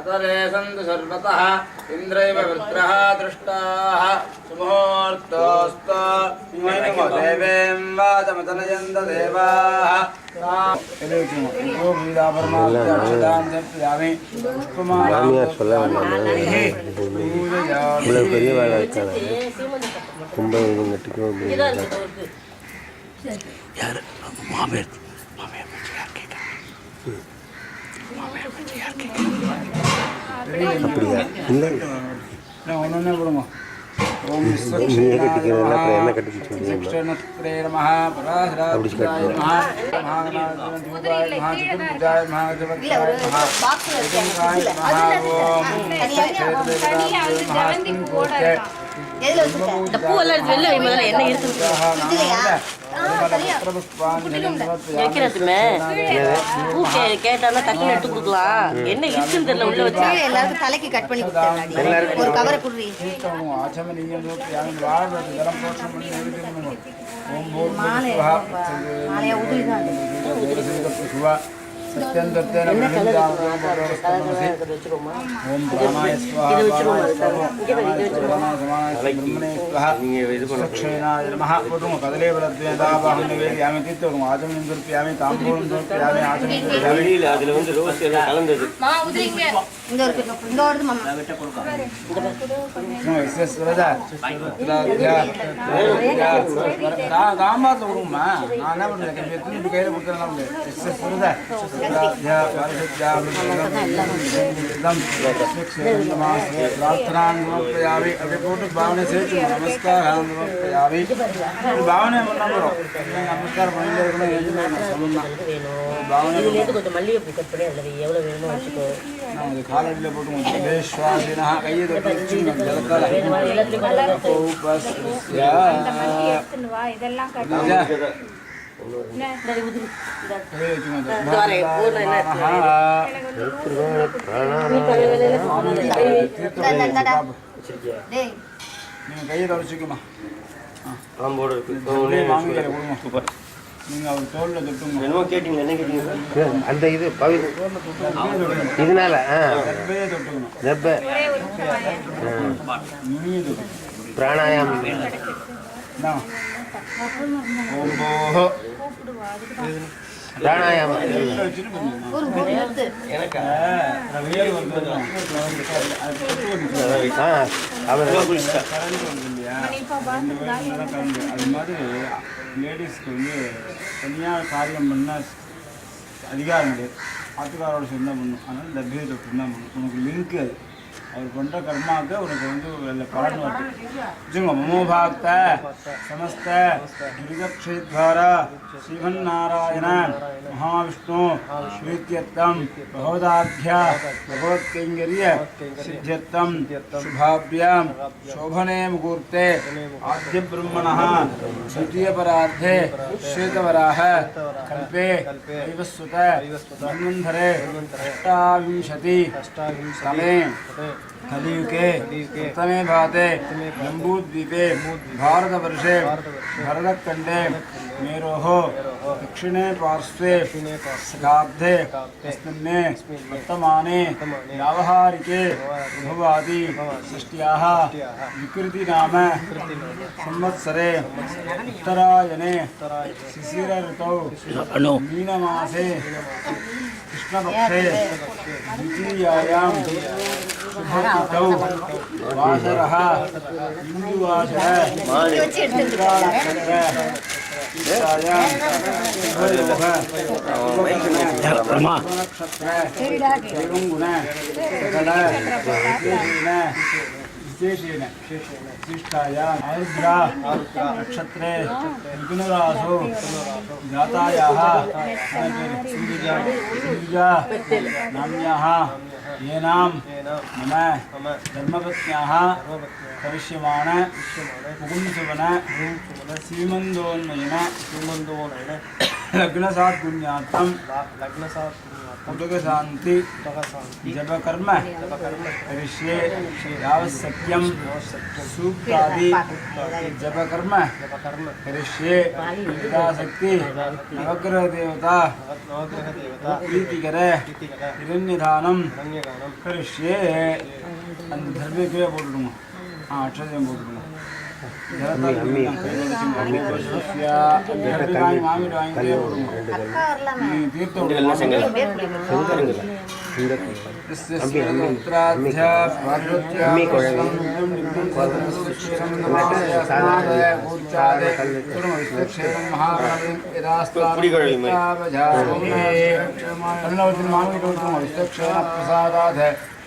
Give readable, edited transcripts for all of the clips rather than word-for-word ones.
अतरे सन्तु सर्वतः इन्द्रैव वृत्रः दृष्टाः सुमुहूर्तोऽस्तु देवीं वाचमतनयन्त देवाः அப்படியா இல்லை ஒன்று போடுங்க ஓம் இந்த பூவெல்லாம் வெளில வைக்கிறதுல என்ன இருக்குது கேட்டாலும் டக்குன்னு எடுத்து கொடுக்கலாம். என்ன இருக்குன்னு தெரியல உள்ள வச்சு எல்லாருக்கும் தலைக்கு கட் பண்ணி கொடுத்தேன். ஒரு கவரை குடுறி மாலையா உதிரிதான் सत्यंतर्तेन ओम प्राणाय स्वाहा दक्षिणाय नमः पुरुम कदले बलद्वेदाबाहं निवेदयामि तीर्थं आचमनं समर्पयामि ताम्बूलं समर्पयामि आचमनं समर्पयामि அதுல வந்து ரோஸ் எல்லாம் கலந்தது மா உதிரிங்க இங்க வருது மாமா வெட்ட கொடுங்க நோ எஸ் வரதா நான் காமாத்த விடுமா நான் என்ன பண்றேன் எத்தனை கையில கொடுத்தறேன் எஸ் வரதா प्रार्थनायामि अभी फोटो भावने से नमस्कार भावने नमस्कार காலடியில் போட்டு தேவேஸ்வாசினா கையை தொட்டு கையை தொடச்சுக்குமா நீங்க அவர் தோல்ல தொட்டுங்க என்னமோ கேட்டீங்க என்ன கேட்டீங்க அந்த இது இதனால பிராணாயாமம் பிராணாயாமம் அது மாதிரி லேடிஸ்க்கு வந்து தனியாக காரியம் பண்ண அதிகாரம் கிடையாது. ஆத்துக்காரோட சேர்ந்து தான் பண்ணும். அதனால் லப்ய டாக்டர் தான் பண்ணும். உனக்கு லிங்க் அது அவர் பண்ணுற கர்மாவுக்கு உனக்கு வந்து பலன் வருது. மமோபாக்த சமஸ்த துரிதக்ஷேத்வார ஸ்ரீமன்னாராயண மகாவிஷ்ணு ஸ்ரீத்யர்த்தம் பகவதாத்ய பகவத்கைங்கரிய சித்தியர்த்தம் சுபாभ्यां शोभने मुहूर्ते आद्य ब्रह्मणः द्वितीय परार्धे श्वेतवराह कल्पे वैवस्वत मन्वन्धरे अष्टाविंशति तमे कलियुगे प्रथमे भाते जम्बूद्वीपे भारतवर्षे भरतखण्डे मेरोः दक्षिणे पार्श्वे शताब्दे अस्मिन्ने वर्तमाने व्यावहारिके विभवादि षष्ट्याः विकृतिनाम संवत्सरे उत्तरायणे शिशिर ऋतौ मीनमासे कृष्णपक्षे द्वितीयायां शुभतिथौ वासरः हिन्दुवासरः विशेषेण विशिष्टायाम् आरुद्रा नक्षत्रे मिथुनरासौ जातायाः नाम्याः येनां मम धर्मपत्न्याः भविष्यमाण पुंसवन सीमन्दोन्नयन लग्नसात् पुण्यार्थम उदक शांति जप कर्म ऋषि श्रीरावसत्यम सूक्तादि जप कर्म ऋषि शक्ति नवग्रह देवता प्रीतिकर हिरण्यदानम ऋषि धर्म क्रिया बोल दूंगा हाँ अक्षर बोल दूंगा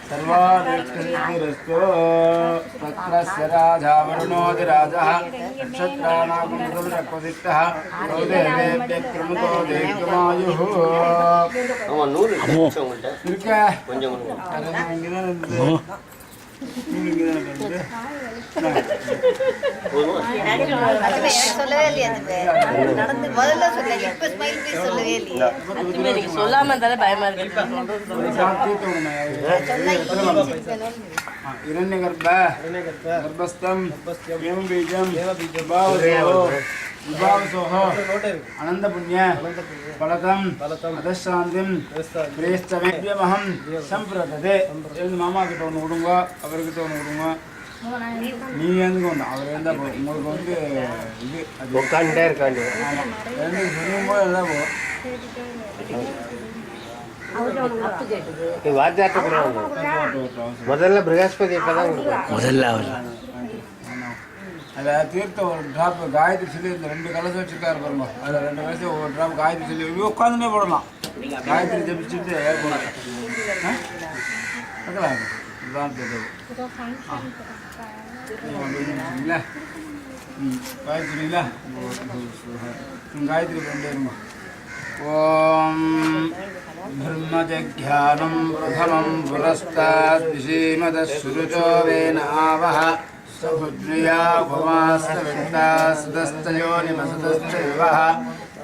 सर्वादिष्टो तत्रस्य राजा वरुणोऽधिराजः नक्षत्राणागुणचक्रदिष्टः देवेभ्यक्रमतो दीर्घमायुः சொல்லவே இல்லையா நடந்து முதல்ல சொல்ல இப்ப ஸ்மைல் பீஸ் சொல்லவே இல்லையா நீங்க சொல்லாம இருந்தாலே பயமா இருக்கு हिरण्यगर्भ गर्भस्थं एवं बीजं विभावसोः अनन्तपुण्य फलतं अधशान्तिं प्रेष्ठमेभ्यमहं सम्प्रदते मामा கிட்ட ஒன்று கொடுங்க அவர்கிட்ட ஒன்று கொடுங்க நீ எதுக்கு ஒன்று அவர் இருந்தால் போதும் உங்களுக்கு வந்து இது அது உட்காந்துட்டே இருக்காண்டு ஆமாம் ரெண்டு சொல்லும்போது இருந்தால் போதும் வாத்தியார்ட்ட கூட முதல்ல பிரகஸ்பதி இப்பதான் முதல்ல அவர் அதில் தீர்த்த ஒரு ட்ராப் காயத்ரி சொல்லி இந்த 2 கலசம் வச்சுருக்காரு பாருங்க அதில் 2 கலசம் ஒரு ட்ராப் காயத்ரி சொல்லி உட்காந்துனே போடலாம் காயத்ரி ஜபிச்சுட்டு போடலாம் இதுதான் கேட்டது காயத்ரிங்களா காயத்ரி பண்ணிடுமா ஓம் ब्रह्मजज्ञानं प्रथमं पुरस्ताद्विषीमदश्रुचो वेनावः सभुद्रिया भवास्तविष्टास्तयोनिमसदश्चैवः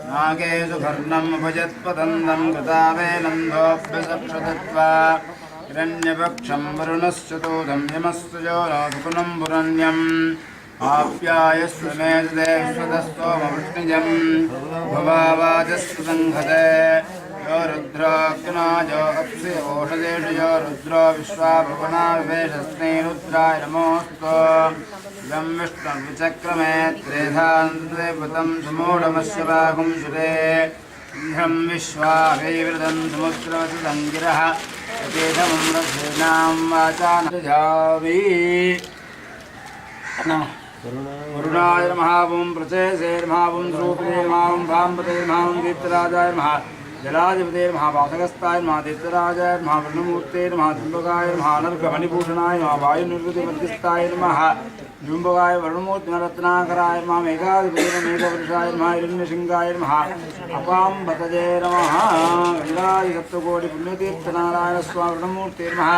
नागेषु भर्णम् उपजत्पतन्दं कृतावेनन्दोऽभ्यसक्षतत्वा हिरण्यपक्षं वरुणश्चतुर्थं यमस्तुजो नोऽसुपुनं पुरण्यम् आप्यायस्व मे देवस्तोमवृष्णिजं भवावाचस्वसङ्घते यो रुद्राग्ना जो अप्सि ओषधेषु यो रुद्रो विश्वाभुवना विवेशस्मै रुद्राय नमोऽस्तु इदं विष्णुर्विचक्रमे त्रेधान्देवतं समूढमस्य वाहुं सुरे इहं विश्वाभिवृतं समुद्रवसुतं गिरः यथेधमं रथेनां वाचा नजामि वरुणाय नमः ओं प्रचेसे नमः ओं द्रौपदे नमः ओं भाम्बते नमः ओं दीप्तराजाय नमः जलाधिपते नमः वासगस्ताय नमः दीप्तराजाय नमः वर्णमूर्ते नमः त्र्यम्बकाय नमः अनर्घमणिभूषणाय नमः वायुनिर्वृतिमध्यस्थाय नमः जुम्बकाय वर्णमूर्तिनरत्नाकराय नमः मेघाधिपते मेघवृषाय नमः हिरण्यसिंहाय नमः अपाम्बतजे नमः गङ्गादिसप्तकोटिपुण्यतीर्थनारायणस्वामी वर्णमूर्ते नमः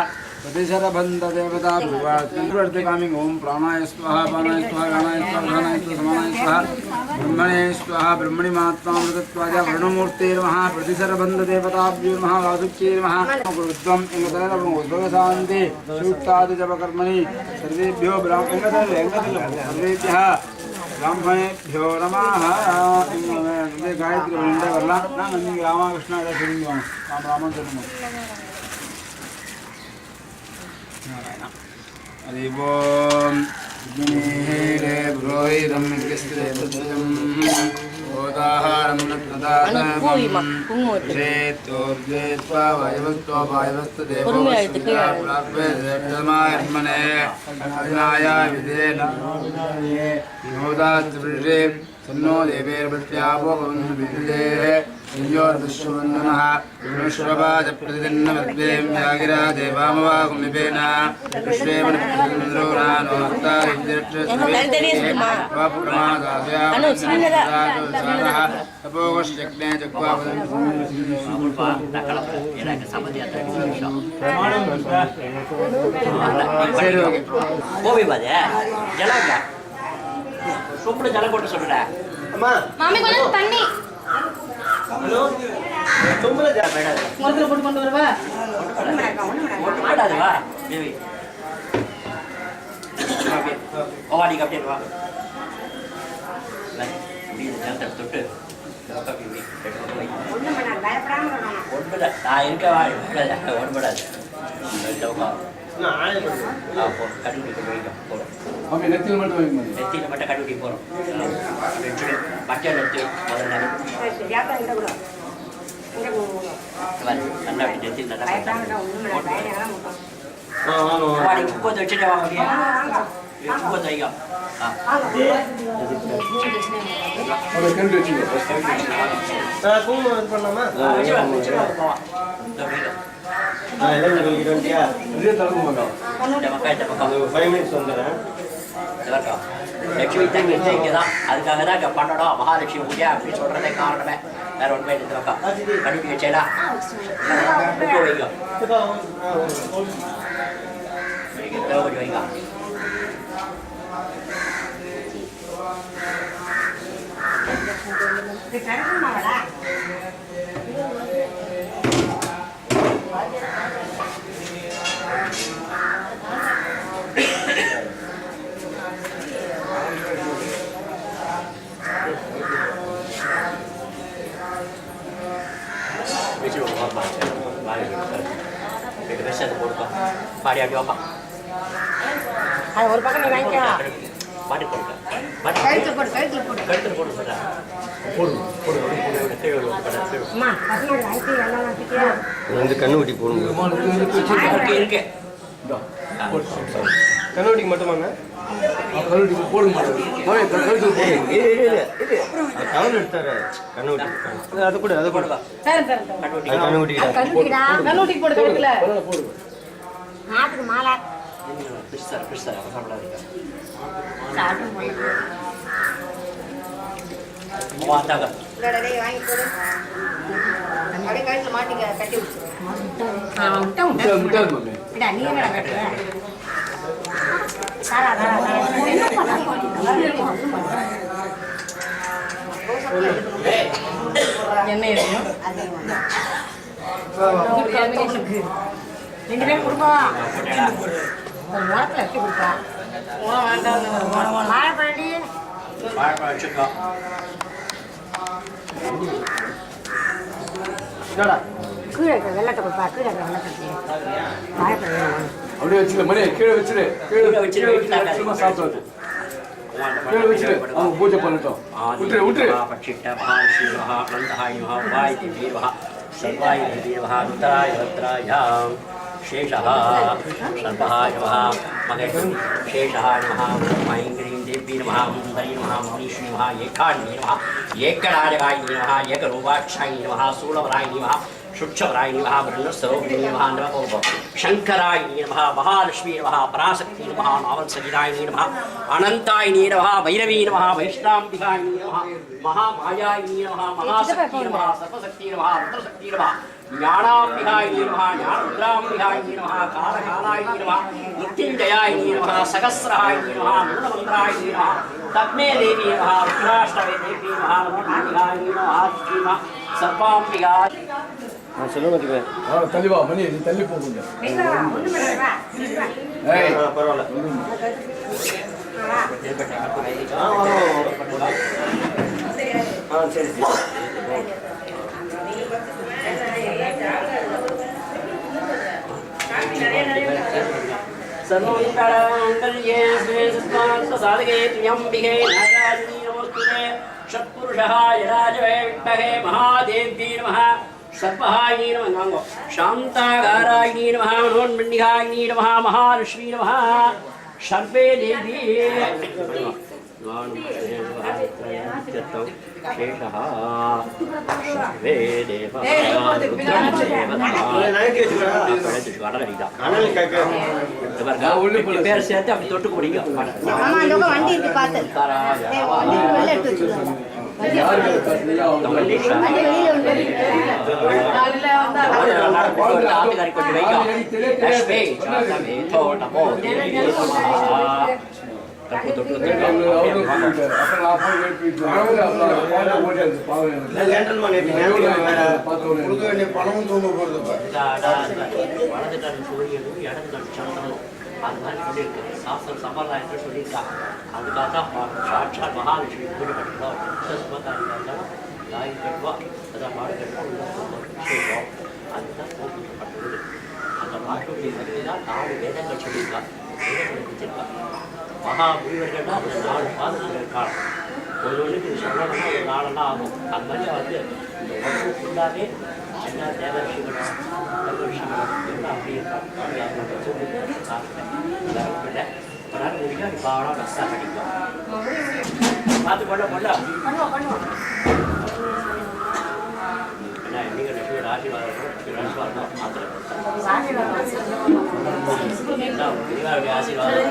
प्रतिशरबन्धदेवता भुवार्तिकामिं ओं प्राणाय स्वाहा पानाय स्वाहा गानाय स्वाहा धानाय स्वाहा समानाय स्वाहा ब्रह्मणे स्वाहा ब्रह्मणि महात्मामृतत्वाय वर्णमूर्ते नमः प्रतिशरबन्धदेवताभ्यो नमः वासुक्ये नमः गुरुत्वं उद्भवशान्ति सूक्तादिजपकर्मणि सर्वेभ्यो सर्वेभ्यः ब्राह्मणेभ्यो नमः गायत्री वृंदे वरला नांगे निगे रामकृष्ण इदा सोल्लुंगा राम रामन सोल्लुंगा हरि ओम विघ्नेरे पुरोहितं कृष्णदेवजं ओदाहारं नत्नदानं क्षेत्रोर्जेत्वा वायवस्तदेवोस्मार्पणेर्मने अग्नाय विधेन योदाच्चवृषे सन्नो देवेर्वृष्ट्यापो भवन्विदेः संयोर्दुष्यवन्दनः विष्णुश्रवाजप्रतिदिन्नमद्वें यागिरा देवामवाकुमिपेन विश्वेमनोक्तायुज्यक्षमादास्याः तपोवश्यग्ने சூப்பர் ஜலம் போட்டு சொல்லுடா மாமி கொஞ்சம் தண்ணி முகத்துல போட்டு கொண்டு வரவா மாட்டாதுவா தேவி ஓவாடி கப்டேட் வா தொட்டு நான் இருக்கவா ஒன்படாது நெத்தியில மட்டும் கண்டுபிடி போறோம் பட்டியல் எடுத்து முதல்ல நல்லா நெத்தியில் நல்லா முப்பது வச்சுட்டு வாங்க முப்பது வைக்கா லட்சுமி தங்கி இங்கதான் அதுக்காக தான் இங்க பண்ணணும் மகாலட்சுமி பூஜை அப்படின்னு சொல்றதே காரணமே வேற ஒன்றுமே இல்லைக்கா கண்டுபிடி வச்சேடா வைக்கோ வைக்கா பாடி ஆடி வாப்பா ஒரு பக்கம் நீ வாங்கிக்கோ பாட்டு போடுங்க கழுத்துல போடு சொல்றேன் கண்ணுக்குட்டி போடுங்க இருக்கு கண்ணுக்குட்டிக்கு மட்டுமாண்ணா போடுங்க எடுத்தாரு கண்ணுக்குட்டி அது கூட அதை போடுவா கண்ணுட்டிக்கு போடு கழுத்துல நாட்டுக்கு மாலை வாங்கி போடு அப்படியே கழுத்துல மாட்டிக்க கட்டி நீ என்ன கட்டுற என்ன ரெண்டு பேரும் கொடுப்பா முகத்துல எப்படி கொடுப்பா வாழைப்பழடி கீழே இருக்கிற வெள்ளத்தை கொடுப்பா கீழே இருக்கிற வெள்ளத்தை வாழைப்பழம் அப்படியே வச்சுல மணி கீழே வச்சுரு கீழே வச்சுட்டு சாப்பிடுறது கீழே வச்சுரு அவங்க பூஜை பண்ணட்டும் விட்டுரு விட்டுரு सर्वाय देवः रुद्राय रुद्रायां शेषः सर्वाय नमः मगेशं शेषः नमः ऐं ह्रीं देवी नमः हरि नमः मनीषी नमः एकान्नी नमः एकराजगाय नमः एकरूपाक्षाय नमः शूलवराय नमः शुक्षवराय नमः ब्रह्मस्वरूपिणी नमः नमः शंकराय नमः महालक्ष्मी नमः पराशक्ति नमः नावलसहिताय नमः अनंताय नमः भैरवी नमः वैष्णाम्बिकाय नमः महामायाय नमः महाशक्ति नमः सर्वशक्ति नमः रुद्रशक्ति नमः ज्ञानाम्बिकाय नमः ज्ञानरुद्राम्बिकाय नमः कालकालाय नमः मृत्युंजयाय नमः सहस्राय नमः मूलमन्त्राय नमः तस्मै देवी नमः रुद्राष्टमे देवी नमः नमोऽन्विताय नमः सर्वाम्बिकाय சொல்லுங்க தள்ளி வா மணி நீ தள்ளி போகுங்க பரவாயில்ல சரி सर्वमङ्गलमाङ्गल्ये साधके त्र्यम्बिके नारायणी नमोस्तुते षट्पुरुषाय राजवे विद्महे महादेव्यै नमः सर्वहाय नमः शान्ताकाराय नमः मनोन्मण्डिकाय नमः महालक्ष्मी नमः सर्वे देवी शेषः सर्वे देवाः பேர் சேர்த்து அப்படி தொட்டு குடிங்க வண்டி இருக்கு பார்த்து ஆட்டுக்காரி கொஞ்சம் வைங்க லட்சுமி தப்பு தொட்டு வந்துருக்கோம். வலது கண் சூரியனும் இடது கண் சந்திரனும் அது மாதிரி சொல்லியிருக்கு. சாஸ்திரம் சம்பிரதாயத்தை சொல்லியிருக்காங்க. அதுக்காக தான் சாட்சாத் மகாலட்சுமி பூஜை பண்ணிட்டோம். சுபகாரியாக இருந்தாலும் தாய் கட்டுவா அதான் மாடு கட்டுவா விசேஷம். அதுதான் போக்குவரத்து. அந்த மாட்டுடைய மகிழ்ச்சி தான் 4 வேதங்கள் சொல்லியிருக்காங்க. வேதங்கள் வச்சிருக்காங்க. மகா முனிவர்கள்னா அந்த 4 பாதங்கள் இருக்காங்க. ஒருவருக்கு இது சொல்லணும்னா ஒரு 4 நாள் ஆகும். அது மாதிரி வந்து இந்த வருஷம் ஃபுல்லாகவே எல்லா தேவரிஷிகளும் எல்லாம் அப்படி இருக்காங்க. முடியும் இப்போ ஆனால் ரஸ்தா கிடைக்கும். பார்த்து பண்ண என்ன நீங்கள் ஆசீர்வாதம்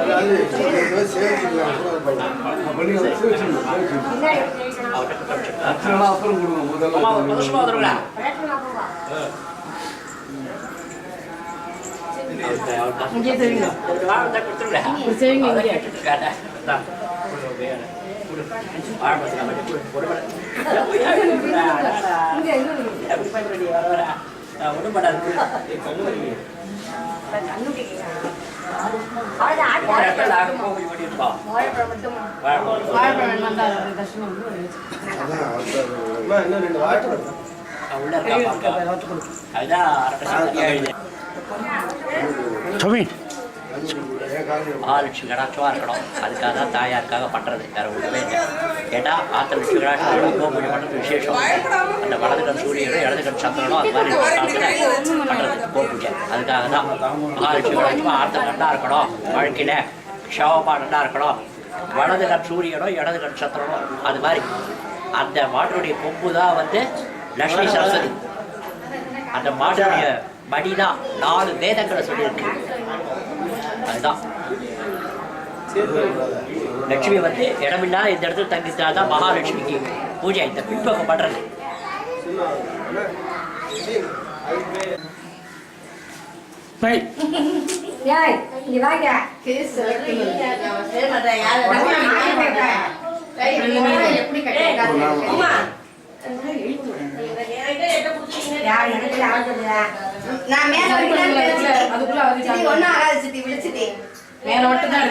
மகாலட்சுமி கடாட்சமாக இருக்கணும். அதுக்காக தான் தாயாருக்காக பண்ணுறது. வேறு ஒன்றுமே இல்லை. கேட்டால் ஆற்ற லட்சுமி கடாட்சம் பூஜை பண்ணுறது விசேஷம். அந்த வலது கண் சூரியனும் இடது கண் சந்திரனும் அது மாதிரி பண்ணுறது கோ பூஜை. அதுக்காக தான் மகாலட்சுமி கடாட்சமாக ஆற்ற நல்லா இருக்கணும். வாழ்க்கையில் ஷவமாக நல்லா இருக்கணும். வலது கண் சூரியனும் இடது கண் சந்திரனும் அது மாதிரி அந்த மாட்டுடைய கொம்பு தான் வந்து லட்சுமி சரஸ்வதி. அந்த மாட்டுடைய மடி தான் 4 வேதங்களை சொல்லியிருக்கு. அதுதான் லட்சுமி வந்து இடமில்லா இந்த இடத்துல தங்கிட்டாதான் மகாலட்சுமிக்கு பூஜை. இந்த பின்பக்கம் பண்றது நான் மேல அதுக்குள்ள ஒன்னும் ஆகாது சித்தி விழிச்சிட்டே மேல மட்டும் தான்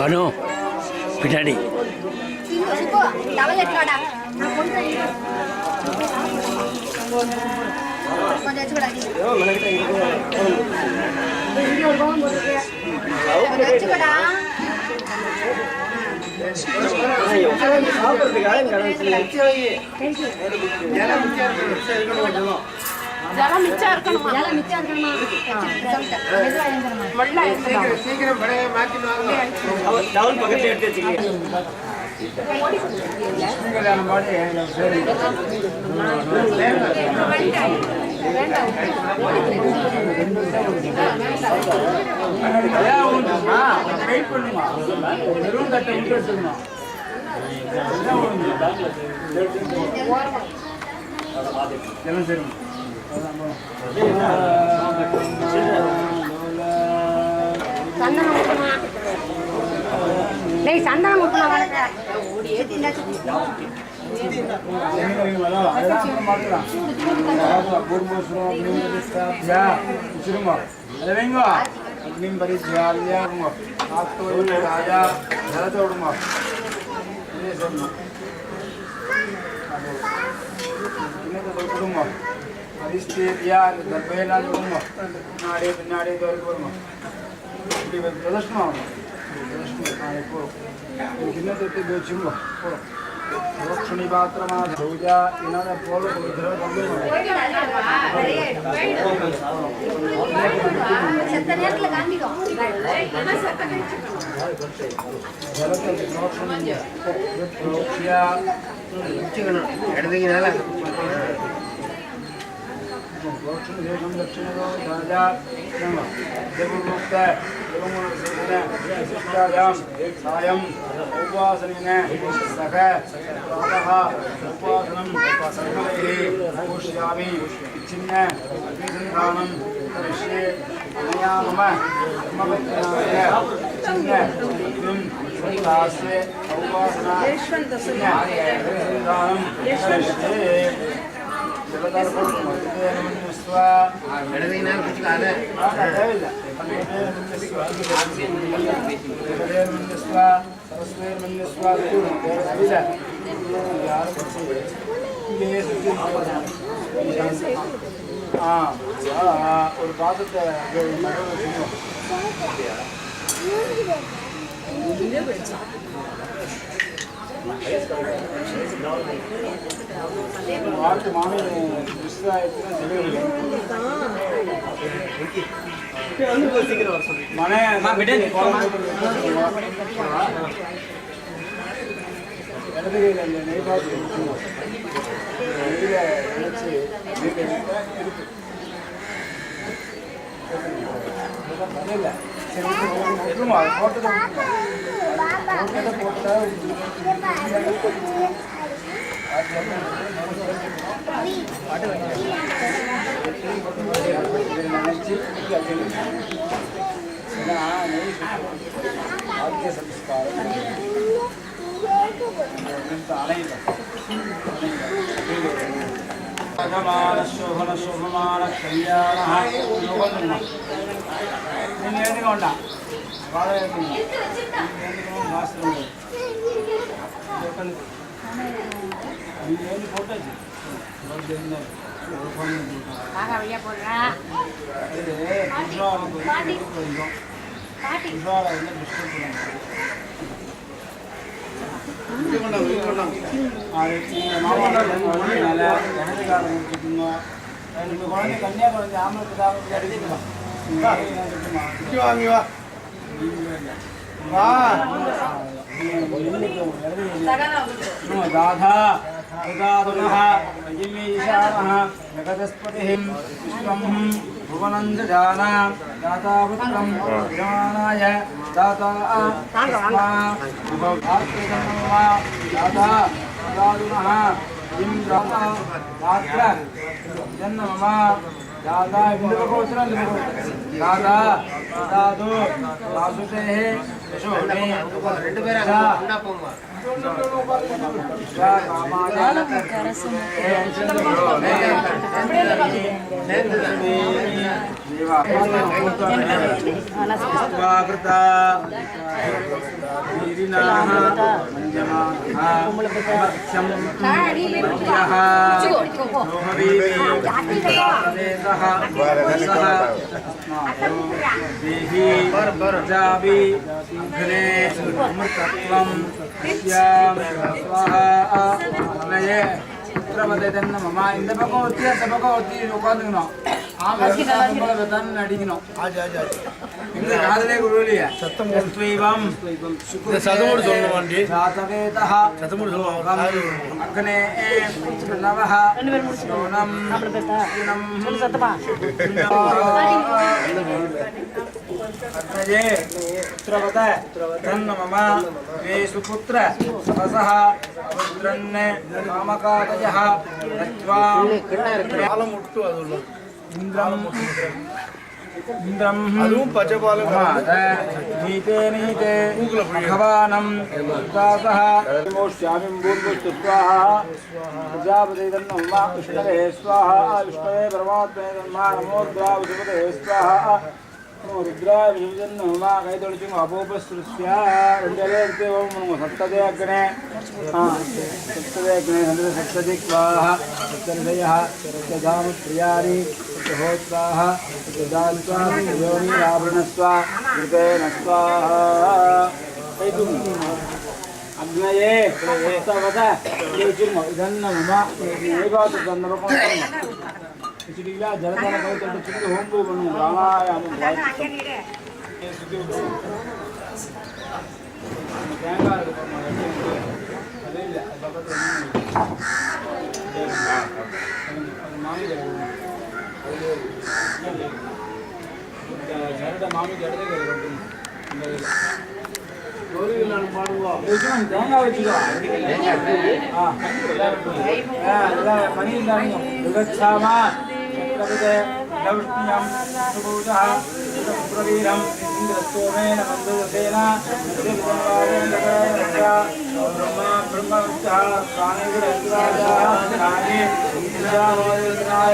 அனு பின்னாடி ஜலம் மிச்சம் இருக்கணுமா? சீக்கிரம் பழைய மாற்றினாங்க. டவுன் பக்கத்துல எடுத்து வச்சுக்கீங்க. கல்யாணம் பாடி சரி வெயிட் பண்ணுமா வெறும் தட்டை விட்டு எடுத்துக்கணும் எல்லாம் சரி சந்தனம் பிரதர்ஷனம் रोक्षणी पात्र पूजा इन्होंने पोल दक्षिण राजा देवोक्त सायं उपासनेन सह प्रातः उपासनं सर्वैः घोषयामि चिन्ह अग्निसन्धानं करिष्ये अनया मम चिन्ह संतास्य उपासना चिन्ह अग्निसन्धानं करिष्ये ஒரு பாத்திரத்தை வாழ்த்து மாநில மன இடது கையில் அந்த நெய்பாத்து நெய்யில நினைச்சு இருக்கு சரி போட்டதை போட்டா శోభన శోభమాన కళ్యాణ నేను ఏదిగా ఉంటా బాగా ఫోటో கன்னியா குழந்தை ஆம்பளை राधा उदातुनः अयमीशानः जगदस्पतिः विश्वं भुवनं ददाना दाता पुत्रं यजमानाय दाता आत्मजन्मवा दाता उदातुनः किं दाता दात्र जन्मवा दादा विन्दुकोत्रं दादा दादु वासुतेः यशोमे ரெண்டு பேரும் ஒண்ணா போங்க. स्वाहा புத்திரவதை தன்ன மமா இந்த பக்கம் ஒத்தி அந்த பக்கம் ஒத்தி உட்காந்துக்கணும் ஆமாம் அடிக்கணும் இந்த காதலே குருலியா சத்தம் ஸ்வீவம் சதமோடு சொல்லணும் சாதவேதா சதமோடு சொல்லுவாங்க அக்னே நவஹ சோனம் சொல்லு சத்தமா அக்னஜே புத்திரவத தன்ன மமா மே சுபுத்திர சபசஹ அவத்ரன்ன காமகாதயஹ தத்வாம் காலம் விட்டு அது உள்ள இந்திரம் இந்திரம் அதுவும் பச்சைபாலம் நீதே நீதே பகவானம் தாசஹ மோஷ்யாமிம் பூர்வஸ்து ஸ்வாஹா பிரஜாபதி தன்னம்மா விஷ்ணவே ஸ்வாஹா விஷ்ணவே பரமாத்மே தன்மா நமோ திராவிதே ஸ்வாஹா ருத்ராய விஜயன்னம்மா கை தொழிச்சுங்க அபோபஸ்ருத்யா ரெண்டே எடுத்து ஓம் சப்ததே அக்னே சப்ததே அக்னே சப்ததி ஸ்வாஹ சப்தஹய சப்ததாம பிரியாரி சப்தஹோத்ராஹ சப்ததால்ஸ்வாஹ யோனி ஆபரணஸ்வா கிருதேன ஸ்வாஹா அக்னயே சவத யோசிங்க இதன்னம்மா ஏகாத்து தன்னரகம் இச்சிடிலா ஜலதன கை தொழிச்சுங்க ஹோம்பு பண்ணுங்க பிராணாயாமம் தேங்காய் இருக்கு அது இல்லை அது பக்கத்தில் மாமிக்கு மாமிக்கு இடத்துக்கு தேங்காய் வச்சுக்கோ மணி இருந்தாங்க दौष्ण्यं सुबोधः सुप्रवीरम् इन्द्रस्तोमेन मन्दोदसेन ब्रह्मा ब्रह्मविद्यः स्वामिविरज्राजाः ज्ञाने इन्द्रामोदराजातेन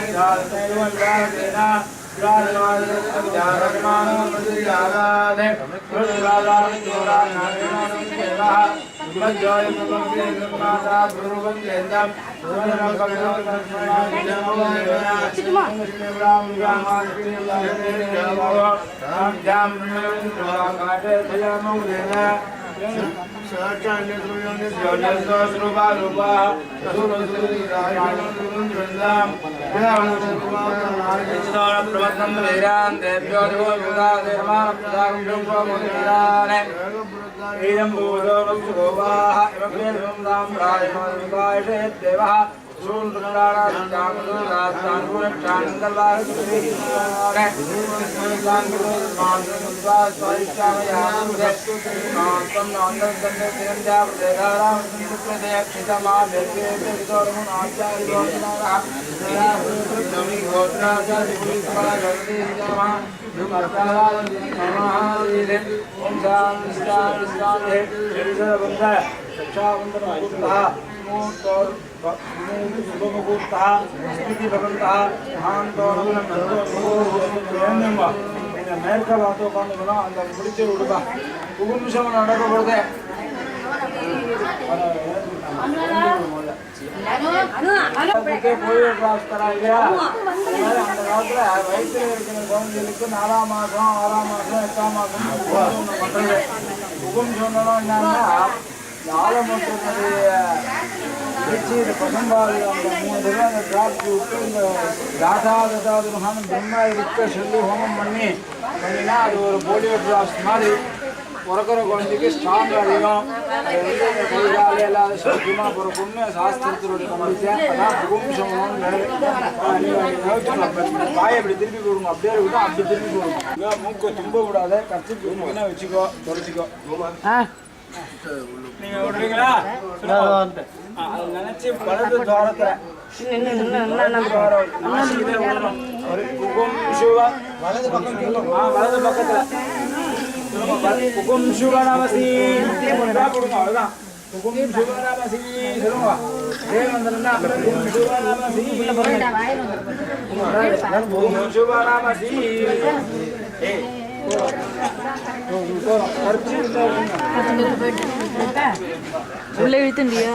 மேற்க பார்த்து உட்காந்துக்கணும் அந்த முடிச்சு விடுப்பா நிமிஷம் நடக்க போடுதே இல்லையா அந்த காலத்துல வயிற்றுல இருக்கிற குழந்தைகளுக்கு 4ஆம் மாசம் 6ஆம் மாசம் 8ஆம் மாசம் பண்றது உகம் சொன்னாலும் என்னன்னா ஆலமரத்துடைய வச்சு இந்த பசம்பால் அந்த 3 தடவை அந்த டிராப்ஸ் விட்டு இந்த தாசாதசாது மகான் பிரம்மா இருக்க சொல்லி ஹோமம் பண்ணினா அது ஒரு போலியோ டிராப்ஸ் மாதிரி பிறக்கிற குழந்தைக்கு ஸ்ட்ராங் அதிகம் கைகால இல்லாத சௌக்கியமாக பிறக்கும்னு சாஸ்திரத்தினுடைய நம்பிக்கை அதான் புகும்சம்னு காயை அப்படி திருப்பி கொடுங்க அப்படியே இருக்கட்டும் அப்படி திருப்பி கொடுங்க மூக்கை தும்ப விடாத கத்தி கொடுங்கன்னா வச்சுக்கோ தொடச்சிக்கோ நீங்க விடுறீங்களா அதை நினைச்சு வலது துவாரத்துல வலது பக்கத்துல हुकुम शुभनामसी अவ்வளவுதான் हुकुम शुभनामसी சொல்லுங்க தேவந்தரனா हुकुम शुभनामसी हुकुम शुभनामसी ஏய் உள்ள இழுத்துண்டியா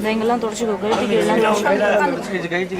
நீங்கெல்லாம் தொடச்சுக்கோ கழுத்துக்கு எல்லாம் கழிச்சு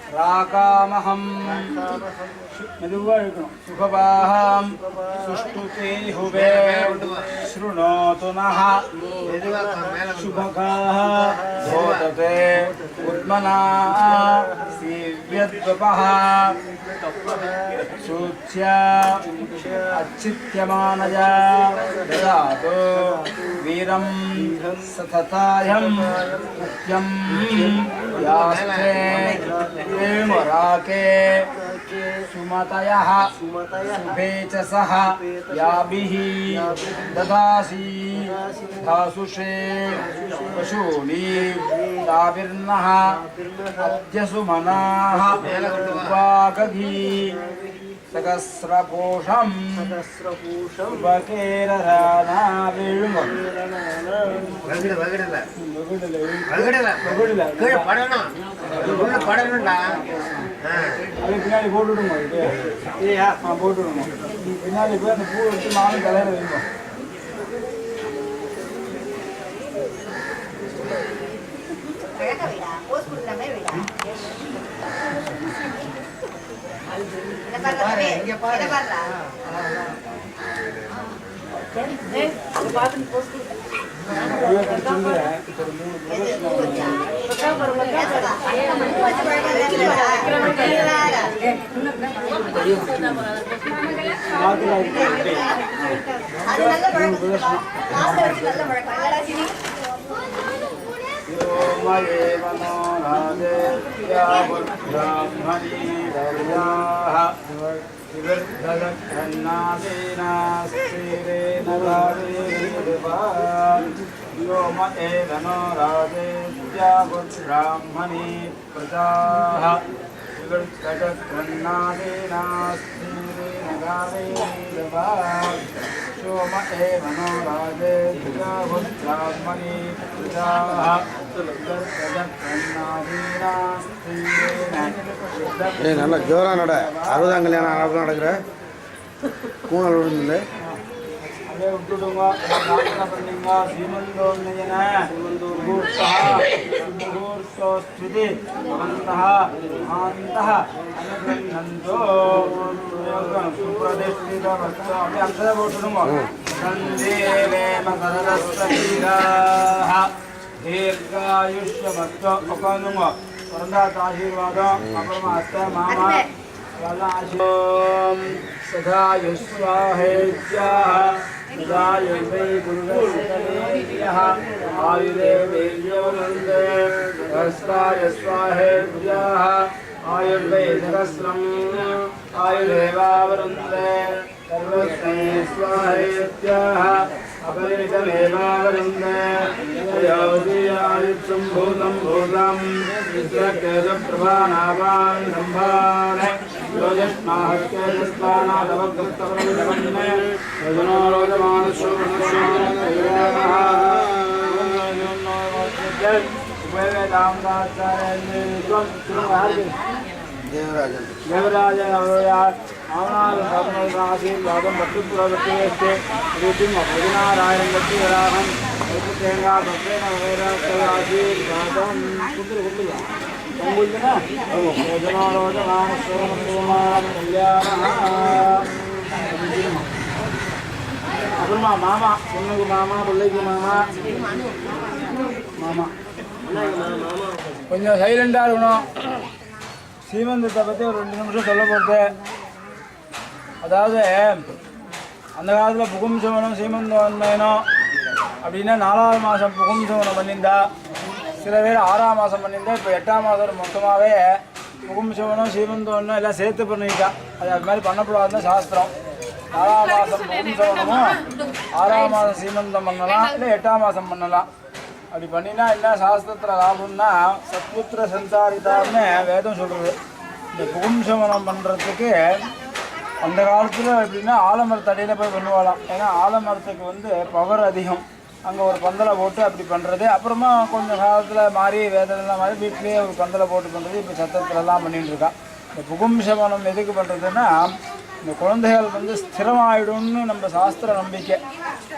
राकामहं सुखवाहं सुष्टुते हुवे शृणोतु नः शुभकाः भोदते उद्मनाः सीव्यद्वपः सूच्या अच्छित्यमानया ददातु वीरं सततायं मुख्यं यास्ते मराके सुमतयः शुभेचसः याभिः ददासि धासुषे पशूनि ताभिर्नः अद्य सुमनाः वागधी सहस्रकोशं उपकेरराना विழுங்க பின்னாடி போட்டு விடுங்க போட்டு விடுங்க பின்னாடி போய் அந்த பூ வச்சு மாலை தலையில வைங்க विवर्धलन्नादीनास्तिरेण राजेर्वा व्योम एव नो राजेत्यागुब्राह्मणे प्रजाः विवर्धलन्नादीनास्तिरेण राजेर्वा व्योम एव नो राजेत्यागुब्राह्मणे प्रजाः நல்லா ஜோரா நட 60ஆம் கல்யாணம் ஆரம்பம் நடக்கிற கூணல் விழுந்து அதே விட்டுடுங்க பண்ணீங்க சீமந்தோன்னயன முகூர்த்தோஸ்திதி அந்தः ஆந்தः அனுகந்தோ சுப்ரதிஷ்டித வஸ்து அப்படி அந்த போட்டுடுங்க சந்தேவே மகரஸ்தீராः दीर्घायुष्यमस्तु उपानुंग वरदात आशीर्वादम अप्रमा अत्ते मामा वल्ला आशीर्वादम सदायुस्वाहेत्याः सदायुर्वै गुरुवैः आयुरे वेद्योवन्दे सहस्राय स्वाहेत्याः आयुर्वै सहस्रम् आयुरेवावरुन्दे सर्वस्मै स्वाहेत्याः अपरिमितमेवावरुन्दे योऽधीयायुष्यं भूतं भूतं विद्यकेतप्रभानावान् सम्भान योजस्माहत्केतस्तानादवकृत्तवरमिदवन्ने योजनो रोजमानशोभनशोभनशोभनैरामः देवराज आवनाल आशीर्वादम भक्तिपुरवत्ते ऋतिम भजनारायण भक्तिवराहं तेंगा भक्तेन वैराग्य आशीर्वादम कुंदर कुंदर अंगुलना योजना रोजमान सोमकुमार कल्याणः अपुरमा मामा सुन्नुगु मामा बुल्लैगु मामा मामा கொஞ்சம் சைலண்டா இருக்கணும் சீமந்தத்தை பற்றி ஒரு 2 நிமிஷம் சொல்ல போகிறது அதாவது அந்த காலத்தில் புகும்சவனம் சீமந்தோன்மையனம் அப்படின்னா 4ஆவது மாதம் புகும்சவனம் பண்ணியிருந்தா சில பேர் 6ஆம் மாதம் பண்ணியிருந்தா இப்போ 8ஆம் மாதம் மொத்தமாகவே புகும்சவனம் சீமந்தோன்னம் எல்லாம் சேர்த்து பண்ணிட்டா அது மாதிரி பண்ணக்கூடாதுன்னு சாஸ்திரம் 4ஆம் மாதம் புகும்சவனமும் 6ஆம் மாதம் சீமந்தம் பண்ணலாம் இல்லை 8ஆம் மாதம் பண்ணலாம் அப்படி பண்ணினா என்ன சாஸ்திரத்தில் லாபம்னா சத்புத்திர சந்தாரிதான்னு வேதம் சொல்கிறது இந்த புகும்சவனம் பண்ணுறதுக்கு அந்த காலத்தில் எப்படின்னா ஆலமரத்தடியில் போய் பண்ணுவாளாம் ஏன்னா ஆலமரத்துக்கு வந்து பவர் அதிகம் அங்கே ஒரு பந்தலை போட்டு அப்படி பண்ணுறது அப்புறமா கொஞ்சம் காலத்தில் மாறி வேதனைலாம் மாறி வீட்லேயே ஒரு பந்தலை போட்டு பண்ணுறது இப்போ சத்திரத்துலலாம் பண்ணிட்டு இருக்கா இந்த புகும்சவனம் எதுக்கு பண்ணுறதுன்னா இந்த குழந்தைகள் வந்து ஸ்திரமாயிடும்னு நம்ம சாஸ்திர நம்பிக்கை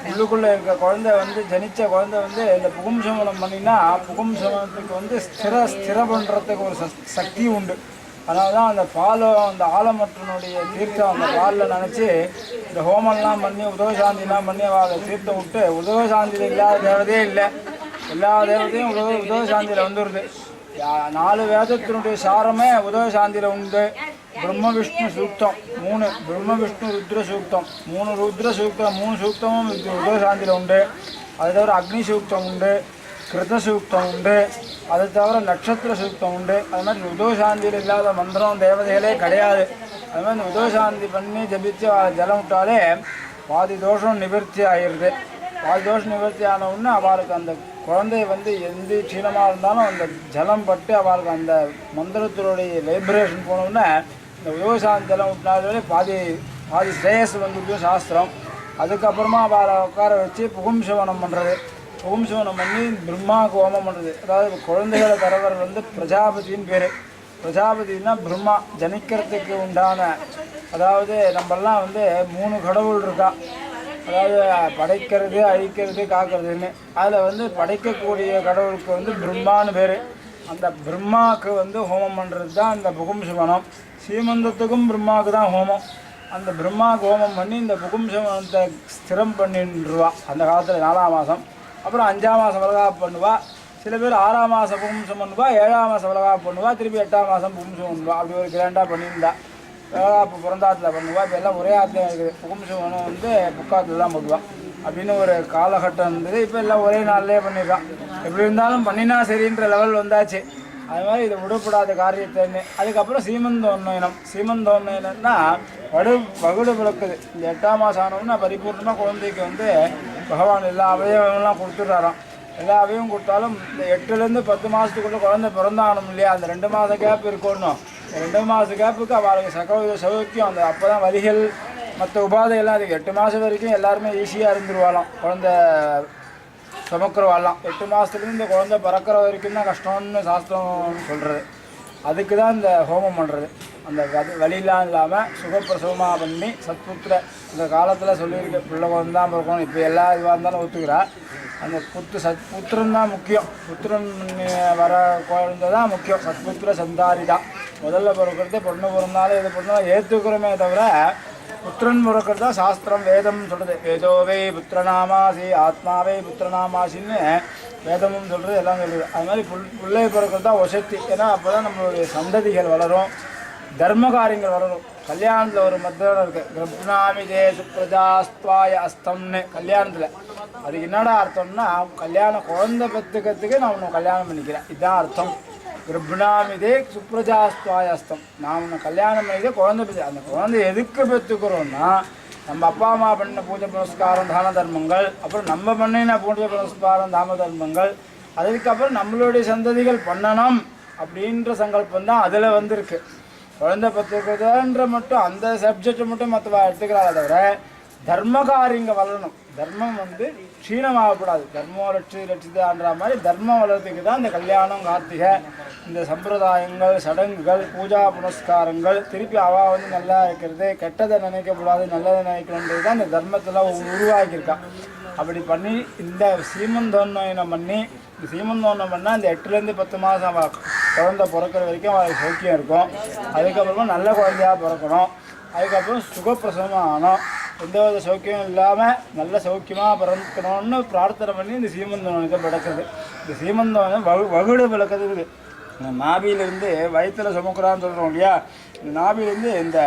உள்ளுக்குள்ளே இருக்க குழந்தை வந்து ஜனித்த குழந்தை வந்து இந்த புகும்சவனம் பண்ணினா புகும்சவனத்துக்கு வந்து ஸ்திர பண்ணுறதுக்கு ஒரு சக்தி உண்டு அதனால தான் அந்த பாலம் அந்த ஆலமரத்தினுடைய தீர்த்தம் அந்த பாலில் நினச்சி இந்த ஹோமம்லாம் பண்ணி உதவசாந்திலாம் பண்ணி அவளை தீர்த்தம் விட்டு உதவசாந்தியில் இல்லாத தேவதையே இல்லை எல்லா தேவதையும் உதவசாந்தியில் வந்துடுது 4 வேதத்தினுடைய சாரமே உதவசாந்தியில் உண்டு பிரம்ம விஷ்ணு சூக்தம் 3 பிரம்ம விஷ்ணு ருத்ர சூக்தம் 3 ருத்ர சூக்தம் 3 சூக்தமும் உதவசாந்தியில் உண்டு அதை தவிர அக்னி சூக்தம் உண்டு கிருத சூக்தம் உண்டு அதை தவிர நட்சத்திர சூக்தம் உண்டு அது மாதிரி உதவசாந்தியில் இல்லாத மந்திரம் தேவதைகளே கிடையாது அது மாதிரி உதவசாந்தி பண்ணி ஜபித்து ஜலம் விட்டாலே பாதி தோஷம் நிவர்த்தி ஆகிடுது பாதி தோஷம் நிவர்த்தி ஆன உடனே அவளுக்கு அந்த குழந்தை வந்து எந்த க்ஷீணமாக இருந்தாலும் அந்த ஜலம் பட்டு அவளுக்கு அந்த மந்திரத்தினுடைய வைப்ரேஷன் போனோடனே இந்த உதவசாந்தி ஜலம் விட்டாலே பாதி ஸ்ரேயஸ் வந்துட்டு சாஸ்திரம் அதுக்கப்புறமா அவளை உட்கார வச்சு புகும்சவனம் பண்ணுறது புகும்சவனம் பண்ணி பிரம்மாவுக்கு ஹோமம் பண்ணுறது அதாவது குழந்தைகளை தரவர் வந்து பிரஜாபதின்னு பேர் பிரஜாபதினா பிரம்மா ஜனிக்கிறதுக்கு உண்டான அதாவது நம்மெல்லாம் வந்து 3 கடவுள் இருக்கா அதாவது படைக்கிறது அழிக்கிறது காக்கிறதுன்னு அதில் வந்து படைக்கக்கூடிய கடவுளுக்கு வந்து பிரம்மான்னு பேர் அந்த பிரம்மாவுக்கு வந்து ஹோமம் பண்ணுறது தான் இந்த புகும்சவனம் சீமந்தத்துக்கும் பிரம்மாவுக்கு தான் ஹோமம் அந்த பிரம்மாவுக்கு ஹோமம் பண்ணி இந்த புகும்சவனத்தை ஸ்திரம் பண்ணிடுவா அந்த காலத்தில் 4ஆம் மாதம் அப்புறம் 5ஆம் மாதம் வளகாப்பு பண்ணுவா சில பேர் 6ஆம் மாதம் புகும்சம் பண்ணுவா 7ஆம் மாதம் வளகாப்பு பண்ணுவா திருப்பி 8ஆம் மாதம் புகும்சம் பண்ணுவா அப்படி ஒரு கிராண்டாக பண்ணியிருந்தா வளகாப்பு பிறந்தாத்தில் பண்ணுவா இப்போ எல்லாம் ஒரே ஆற்றுல இருக்குது புகும்சவனம் வந்து புக்காத்துல தான் பண்ணுவா அப்படின்னு ஒரு காலகட்டம் இருந்தது இப்போ எல்லாம் ஒரே நாள்லேயே பண்ணிடுறான் எப்படி இருந்தாலும் பண்ணினா சரின்ற லெவல் வந்தாச்சு அது மாதிரி இது விடப்படாத காரியத்தை. அதுக்கப்புறம் சீமந்தோன்னயனம். சீமந்தோன்னயனம்னா வகுடு விளக்குது. இந்த 8ஆம் மாதம் ஆனோம்னா பரிபூர்ணமாக குழந்தைக்கு வந்து பகவான் எல்லா அவயவங்கள்லாம் கொடுத்துட்றாராம். எல்லா அவயவும் கொடுத்தாலும் இந்த 8லேருந்து 10 மாதத்துக்குள்ளே குழந்தை பிறந்தாகணும் இல்லையா, அந்த 2 மாத கேப் இருக்கணும். இந்த 2 மாத கேப்புக்கு அவளுக்கு சகோதர சௌக்கியம். அந்த அப்போ தான் வலிகள் மற்ற உபாதையெல்லாம் அதுக்கு 8 மாதம் வரைக்கும் எல்லாருமே ஈஸியாக இருந்துருவாளாம். குழந்தை சுமக்கிறவாலாம் 8 மாதத்துலேருந்து இந்த குழந்தை பிறக்கிற வரைக்கும் தான் கஷ்டம்னு சாஸ்திரம் சொல்கிறது. அதுக்கு தான் இந்த ஹோமம் பண்ணுறது. அந்த வலியெலாம் இல்லாமல் சுகப்பிரசவமாக பண்ணி சத்புத்திர இந்த காலத்தில் சொல்லியிருக்க பிள்ளை குழந்தை தான் பிறக்கணும். இப்போ எல்லா இதுவாக இருந்தாலும் ஒத்துக்கிறா. அந்த புத்திரன் தான் முக்கியம். புத்திரன் வர குழந்தை தான் முக்கியம். சத்புத்திர சந்தாரி தான் முதல்ல பிறக்கிறது. பொண்ணு பிறந்தாலும் இது பிறந்தாலும் ஏற்றுக்கிறோமே தவிர புத்திரன் பிறக்கிறது தான் சாஸ்திரம் வேதம் சொல்கிறது. வேதோவை புத்திரநாமாசி ஆத்மாவை புத்திரநாமாசின்னு வேதமும் சொல்கிறது, எல்லாம் சொல்கிறது. அது மாதிரி பிள்ளை பிறக்கிறது தான் வசதி. ஏன்னா அப்போ தான் நம்மளுடைய சந்ததிகள் வளரும், தர்ம காரியங்கள் வளரும். கல்யாணத்தில் ஒரு மத்தியம் இருக்குது, கிருப்னாமி தேசு பிரஜாஸ்துவாய அஸ்தம்னு கல்யாணத்தில். அதுக்கு என்னடா அர்த்தம்னா கல்யாணம் குழந்தை பெற்றுக்கிறதுக்கு நான் உன்னை கல்யாணம் பண்ணிக்கிறேன், இதுதான் அர்த்தம். கிருப்னாமிதே சுப்ரஜாஸ்துவாயஸ்தம். நான் உன்னை கல்யாணம் பண்ணிதே குழந்தை பெற்று. அந்த குழந்தை எதுக்கு பெற்றுக்கிறோன்னா நம்ம அப்பா அம்மா பண்ண பூஜை புனஸ்காரம் தான தர்மங்கள், அப்புறம் நம்ம பண்ணின பூஜை புனஸ்காரம் தாம தர்மங்கள், அதுக்கப்புறம் நம்மளுடைய சந்ததிகள் பண்ணணும் அப்படின்ற சங்கல்பம் தான் அதில் வந்திருக்கு. குழந்தை பெற்றுக்கிறதுன்ற மட்டும் அந்த சப்ஜெக்டை மட்டும் மற்ற எடுத்துக்கிறாள். தவிர தர்ம காரியங்க வளரணும். தர்மம் வந்து க்ஷீணமாகக்கூடாது. தர்மம் ரட்சிதான்ற மாதிரி தர்மம் வளர்றதுக்கு தான் இந்த கல்யாணம், கார்த்திகை, இந்த சம்பிரதாயங்கள், சடங்குகள், பூஜா புனஸ்காரங்கள். திருப்பி அவள் வந்து நல்லா இருக்கிறது, கெட்டதை நினைக்கக்கூடாது, நல்லதை நினைக்கணுன்றது தான் இந்த தர்மத்தில் உருவாக்கியிருக்கான். அப்படி பண்ணி இந்த சீமந்தோன்னயனம் பண்ணி, இந்த சீமந்தோன்னம் பண்ணால் இந்த 8லேருந்து 10 மாதம் குழந்தை பிறக்கிற வரைக்கும் அவளுக்கு சௌக்கியம் இருக்கும். அதுக்கப்புறமா நல்ல குழந்தையாக பிறக்கணும். அதுக்கப்புறம் சுகப்பிரசவமாக ஆனோம், எந்த வித சௌக்கியம் இல்லாமல் நல்ல சௌக்கியமாக பிறக்கணும்னு பிரார்த்தனை பண்ணி இந்த சீமந்தோனத்தை பிறக்குது. இந்த சீமந்தோனம் வகுடு விளக்குறது. இந்த நாபியிலேருந்து வயிற்றில் சுமக்கிறான்னு சொல்கிறோம் இல்லையா, இந்த நாபியிலேருந்து இந்த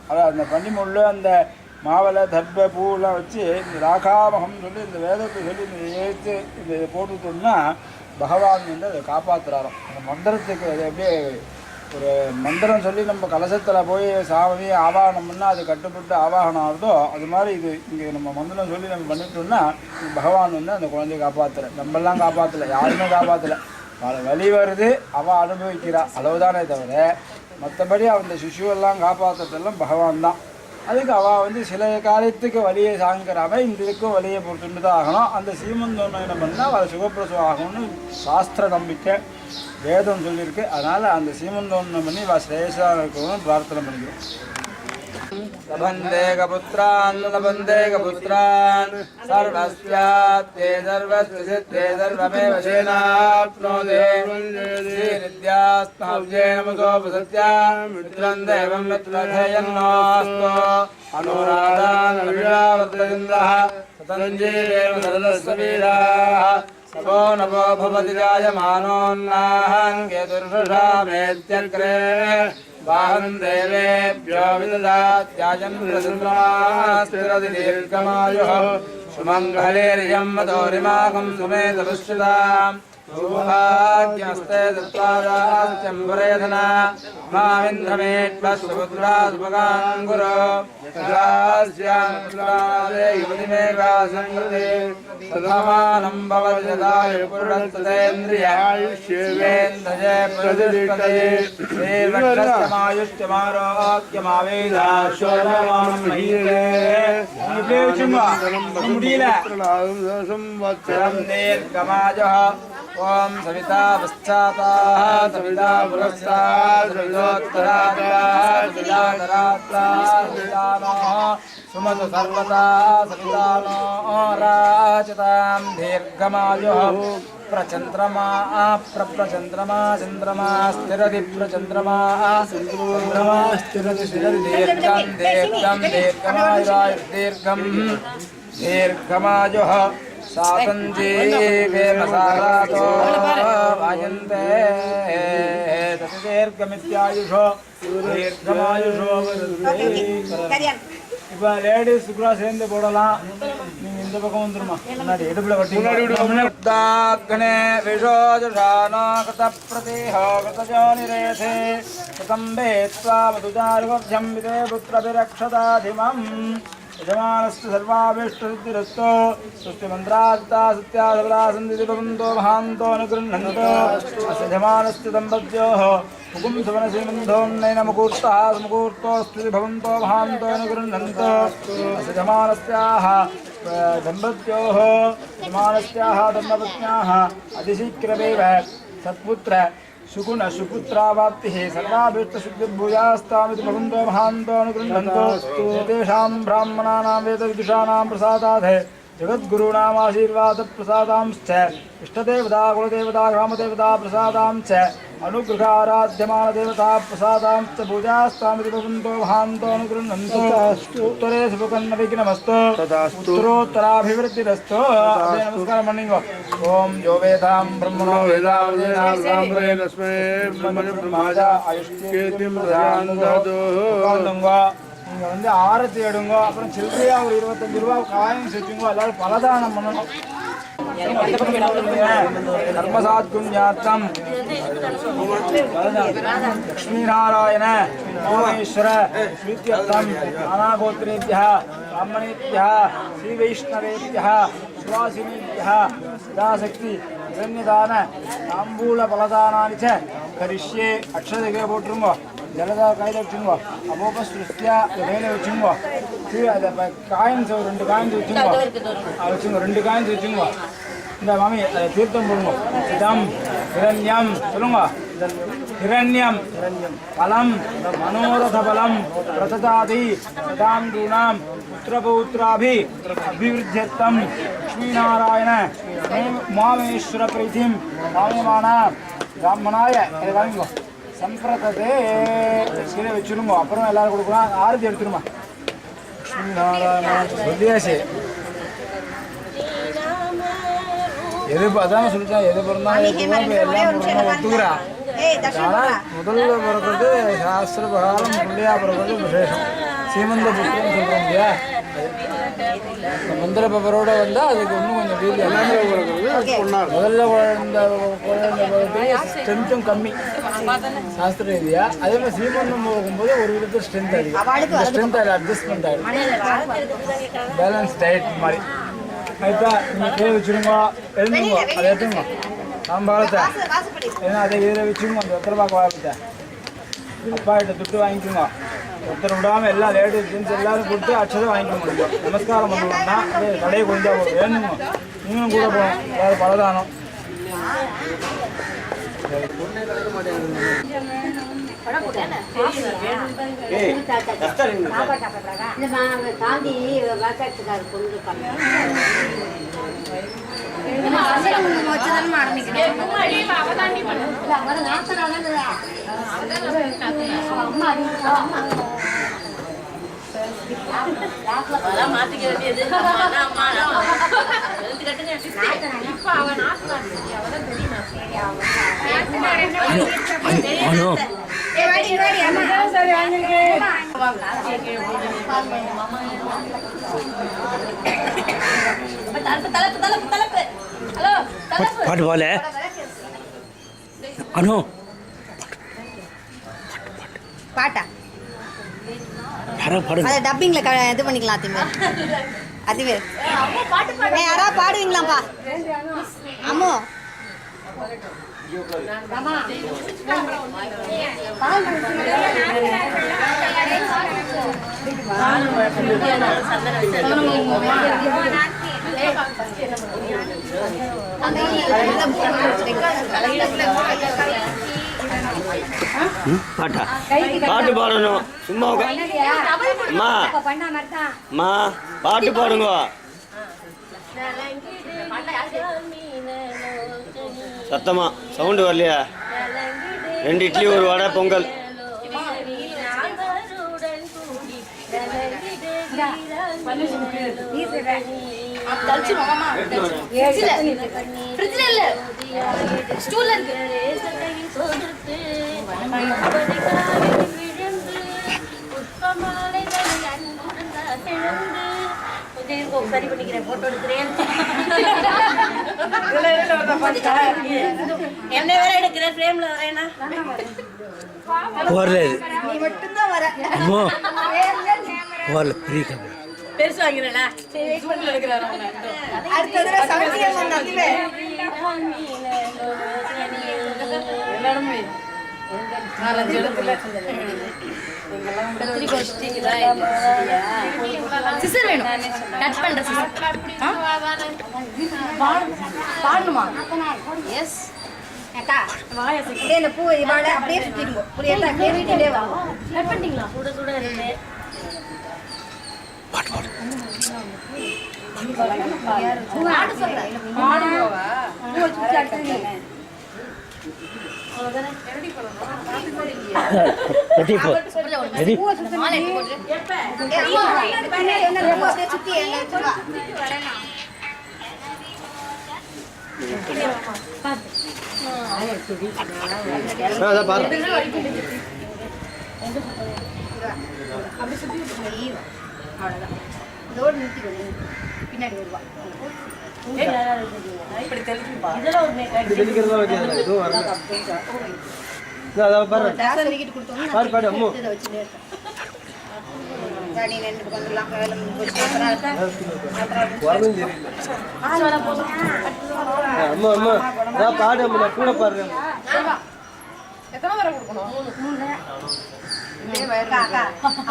அதாவது அந்த பனிமுள், அந்த மாவலை, தர்பை, பூவெல்லாம் வச்சு இந்த ராகாமகம்னு சொல்லி இந்த வேதத்தை சொல்லி இந்த எழுத்து இந்த போட்டுட்டோம்னா பகவான் வந்து அதை காப்பாற்றுறாராம். அந்த மந்திரத்துக்கு அது அப்படியே ஒரு மந்திரம் சொல்லி நம்ம கலசத்தில் போய் சாமி ஆவாகனம் பண்ணால் அது கட்டுப்பட்டு ஆவாகனம் ஆகுதோ அது மாதிரி இது இங்கே நம்ம மந்திரம் சொல்லி நம்ம பண்ணிட்டோம்னா பகவான் வந்து அந்த குழந்தைய காப்பாற்றுற. நம்மெல்லாம் காப்பாற்றலை, யாருமே காப்பாற்றலை. அவளை வலி வருது, அவள் அனுபவிக்கிறா, அளவுதானே தவிர மற்றபடி அந்த சிசுவெல்லாம் காப்பாற்றுறதெல்லாம் பகவான் தான். அதுக்கு அவள் வந்து சில காரியத்துக்கு வலியை சாங்கிறாமல் இந்த இதுக்கும் வலியை பொறுத்துட்டு தான் ஆகணும். அந்த சீமந்தோன்னயனம் பண்ணால் அவள் சுகப்பிரசவம் ஆகணும்னு சாஸ்திர நம்பிக்கை வேதம் சொல்லியிருக்கு. அதனால் அந்த சீமந்தோன்னம் பண்ணி அவள் ஸ்ரேயஸாக இருக்கணும்னு பிரார்த்தனை பண்ணிக்கிறோம். लभन्देकपुत्रान् सर्वस्यात्ते सर्वस्ते सर्वमेव शेनाप्नोति श्रीविद्यास्ताब्जेन मुखोपसत्यां मित्रं देवं मित्रधेयन्नोऽस्तु अनुराधानविरावृतन्द्रः सतञ्जीवेम सरदस्वीराः सपो नभो भवति जायमानोन्नाहं केतुर्षामेत्यग्रे वाहं देवेभ्यो विददात्याजन् प्रसन्नास्तिरति दीर्घमायुः सुमङ्गलेर्यं मतोरिमाकं सुमेधपुष्टिताम् सौभाग्यमस्ते दत्तादास्त्यम्बरेधना माविन्द्रमेत्वस्वपुत्रासुपगां गुरो यदास्यामुत्रादे युवतिमेवासङ्गते सधमानं भवत्यदायु पुरुषस्ततेन्द्रियायुष्येवेन्द्रजे प्रतिष्ठते श्रीवक्षमायुष्यमारोग्यमावेदाशोरमां महीरे दीर्घमाजः ओम सविता पश्चाताः सविता पुरस्तात् सवितोत्तरात् सवितातरात् सुमतु सर्वदा सवितानो राजतां दीर्घमायुः प्रचन्द्रमा प्रचन्द्रमा चन्द्रमा स्थिरति प्रचन्द्रमा चन्द्रमा स्थिरति स्थिरति दीर्घं दीर्घं दीर्घमायुरायुर्दीर्घं दीर्घमायुः सातञ्जीवेमसारातो वायन्ते दीर्घमित्यायुषो दीर्घमायुषो இப்போ லேடிஸ் கூட சேர்ந்து போடலாம். நீங்கள் இந்த பக்கம் வந்துருமா முன்னாடி இடுப்புல கட்டி முன்னாடி விடுதாக்னே விஷோஜசானோ கதப்ரதேஹோ கதஜோனிரேதே கதம்பேத்வா மதுஜாரிவர்ஜம் விதே புத்திரபிரக்ஷதாதிமம் यजमानस्तु सर्वाभीष्टसिद्धिरस्तु स्वस्तिमन्त्रार्था सत्यासवरा सन्दिति भवन्तो महान्तो अनुगृह्णन्तो अस्य यजमानस्य दम्पत्योः मुकुं सुवनसीमन्धोन्नयनमुहूर्तः सुमुहूर्तोऽस्ति भवन्तो महान्तो अनुगृह्णन्तो अस्य यजमानस्याः दम्पत्योः यजमानस्याः धर्मपत्न्याः अतिशीघ्रमेव सत्पुत्र सुगुण सुपुत्रावाप्तिः सर्वाभीष्टसिद्धिर्भूयास्तामिति भवन्तो महान्तो अनुगृह्णन्तो तेषां ब्राह्मणानां वेदविदुषाणां प्रसादात् जगद्गुरूणामाशीर्वादप्रसादांश्च इष्टदेवता कुलदेवता ग्रामदेवता प्रसादांश्च अनुगृहाराध्यमानदेवता प्रसादांश्च पूजास्तामिति भवन्तो महान्तो अनुगृह्णन्तो उत्तरे शुभकन्नविघ्नमस्तु उत्तरोत्तराभिवृद्धिरस्तु नमस्कारं मणिगो ओम यो वेदां ब्रह्मणो वेदावदेनास्मै ब्रह्मजा आयुष्केतिं प्रदानदो நீங்க வந்து ஆரத்தி எடுங்க அப்புறம் சில்லறையா ஒரு 25 ரூபாய் காயின்ஸ் வச்சுங்க எல்லாரும் பலதானம் பண்ணணும் धर्मसात्पुण्यार्थम लक्ष्मीनारायण सोमेश्वर स्वीत्यर्थम नानागोत्रेभ्यः ब्राह्मणेभ्यः श्रीवैष्णवेभ्यः सुवासिनीभ्यः सदाशक्ति हिरण्यदान ताम्बूलफलदानानि च करिष्ये अक्षतगे पोट्रुंगो जलदा कायिल वच्चुंगो अमोपसृष्ट्या वेले वच्चुंगो कायिन्स रेंडु कायिन्स वच्चुंगो वच्चुंगो रेंडु कायिन्स वच्चुंगो இந்த மாமி தீர்த்தம் போடுங்க இதம் ஹிரண்யம் சொல்லுங்க ஹிரண்யம் பலம் மனோரத பலம் பிரததாதி சதாந்தூனாம் புத்திரபௌத்ராபி அபிவிருத்தியர்த்தம் லக்ஷ்மீநாராயண உமாமேஸ்வர பிரீத்திம் காமியமான பிராமணாய வாங்கிக்கோ சம்பிரததே கீழே வச்சுருங்க அப்புறம் எல்லாரும் கொடுக்கலாம் ஆரத்தி எடுத்துருமா லக்ஷ்மீநாராயண சொல்லியாச்சு எது அதான் சொல்லிட்டேன் எது பிறந்தாலும் எல்லாம் ஒத்துக்கிறா ஆனால் முதல்ல பிறக்கிறது சாஸ்திர பிரகாரம் பிள்ளையா பிறக்கிறது விசேஷம் சீமந்த புத்திரன்னு சொல்கிறோம் இல்லையா மந்திர பவரோட வந்தால் அதுக்கு இன்னும் கொஞ்சம் வீடு எல்லாமே முதல்ல குழந்தை ஸ்ட்ரென்த்தும் கம்மி சாஸ்திர ரீதியா அதே மாதிரி சீமந்தம் போகும்போது ஒரு விதத்தில் ஸ்ட்ரென்த் அதிகம் ஸ்ட்ரென்த் அதில் அட்ஜஸ்ட்மெண்ட் ஆகிடும் பேலன்ஸ் டயட் மாதிரி ஆயிட்டா நீங்கள் கீழே வச்சுருங்க எழுந்துங்க அதை எடுத்துங்க சாம்பாரத்தை ஏன்னா அதை கீழே வச்சுருங்க அந்த ஒத்தரப்பாக்கு வாழத்தை அப்பா கிட்ட துட்டு வாங்கிக்கோங்க ஒருத்தர் விடாமல் எல்லா லேடிஸ் ஜென்ஸ் எல்லாரும் கொடுத்து அச்சதை வாங்கிக்க முடியும் நமஸ்காரம் பண்ணுவோம்னா அப்படியே கடையை கொஞ்சம் போகும் வேணுங்க நீங்களும் கூட போகணும் ஏதாவது பலதானம் மாத்திக்க வேண்டியது பாட்டு போல அனு பாட்டா பாடு அத டப்பிங்ல இது பண்ணிக்கலாம் அதுவே யாரா பாடுவீங்களாப்பா அம்மோ பாட்டா பாட்டு பாடணும் சும்மா அம்மா அம்மா பாட்டு பாடுங்க சத்தமா சவுண்டு வரலையா 2 இட்லி ஒரு வடை பொங்கல் ஸ்டூல்ல இருக்கு சரி பண்ணிக்கிறேன் போட்டோ எடுக்கிறேன் என்ன வேற எடுக்கிறேன் ஃப்ரேம்ல வரேனா வரல நீ மட்டும் தான் வர வரல பெரிய கேமரா பெருசு வாங்குறேனா சரி வெயிட் பண்ணி எடுக்கறாரு அடுத்த தடவை சமைக்க வந்தாலே எல்லாரும் நாலஞ்சு இடத்துல சிஸ்டர் வேணும் கட் பண்ற சிஸ்டர் பாடணுமா எஸ் அக்கா வாயா அப்படியே இந்த பூ இவாட அப்படியே சுத்திடுங்க புரியல அப்படியே வீட்டிலே வா கட் பண்ணிட்டீங்களா சுட சுட இருக்கு பாடு சொல்றேன் பாடுவா பூ சுத்தி அடுத்து ரெடி போ ரெடி மாலை எடுத்து போடு என்ன பூ அப்படியே சுத்தி எங்க வச்சுவா அத பாரு அப்படி சுத்தி விட்டுருங்க அவ்வளவுதான் இதோடு நிறுத்திக்கோங்க பின்னாடி வருவா இப்படி தெளிச்சுப்பா இதெல்லாம் ஒரு மேக்கப் தெளிக்கிறதா வைக்காத இது வரல அத பாரு டாஸ் பண்ணிட்டு கொடுத்தோம்னா பாரு பாரு அம்மா இத வச்சுட்டே இருக்கேன் ஜானி நின்னு வந்துலாம் வேலை முடிஞ்சு வரணும் தெரியல அம்மா அம்மா நான் பாடு அம்மா நான் கூட பாடுறேன் எத்தனை வரை கொடுக்கணும் 3 இதே வயக்கா அக்கா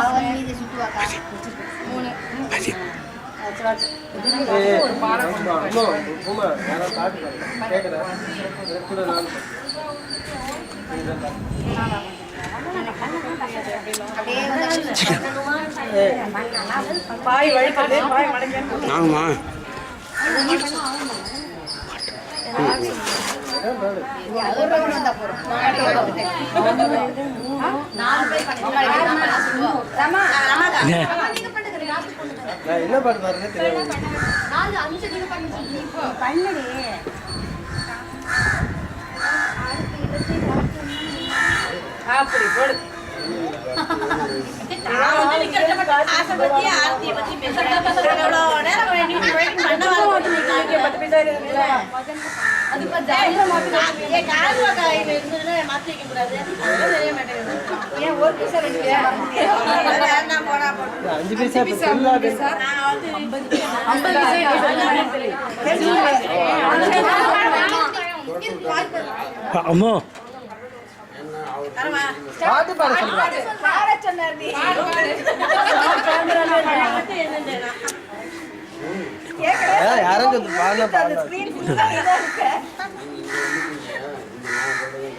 அவ மீதி சுத்துவாக்கா 3 அம்மா அம்மா நான் பாட்டு கேக்குறேன் கூட நான் அப்படியே வந்து பாய் வழிக்கதே பாய் மடங்க ஆமா அது ஒரு ரவுண்ட் வந்தா போறோம் 4 பேர் பண்ணுங்க ரமா நீங்க பண்ணுங்க நான் என்ன பாட்டு பாடுறேன்னு தெரியாது 4 5 நீங்க பண்ணுங்க பண்ணடி அப்படி போடு ஆசைப்பத்தி ஆர்த்தியை பத்தி பேசுறேன் எவ்வளோ நேரம் வெயிட்டிங் பண்ண வரீங்க 10 பைசா இருக்குல்ல அது ஏன் காதுவா காயில் இருந்ததுன்னா மாற்றி வைக்க கூடாது அதெல்லாம் தெரிய மாட்டேங்குது ஏன் ஒரு பீஸ் 2 பீஸ் வேண்டாம் போடா போட்டு 5 பைசா ஃபுல்லா நான் வந்து 50 பைசா அம்மா தரமா பாட்டு பாட சொல்றேன் பாட சொன்னார் நீ யாரும் வந்து பாடுனா பாடலாம் ஸ்கிரீன் ஃபுல்லா இதா இருக்கு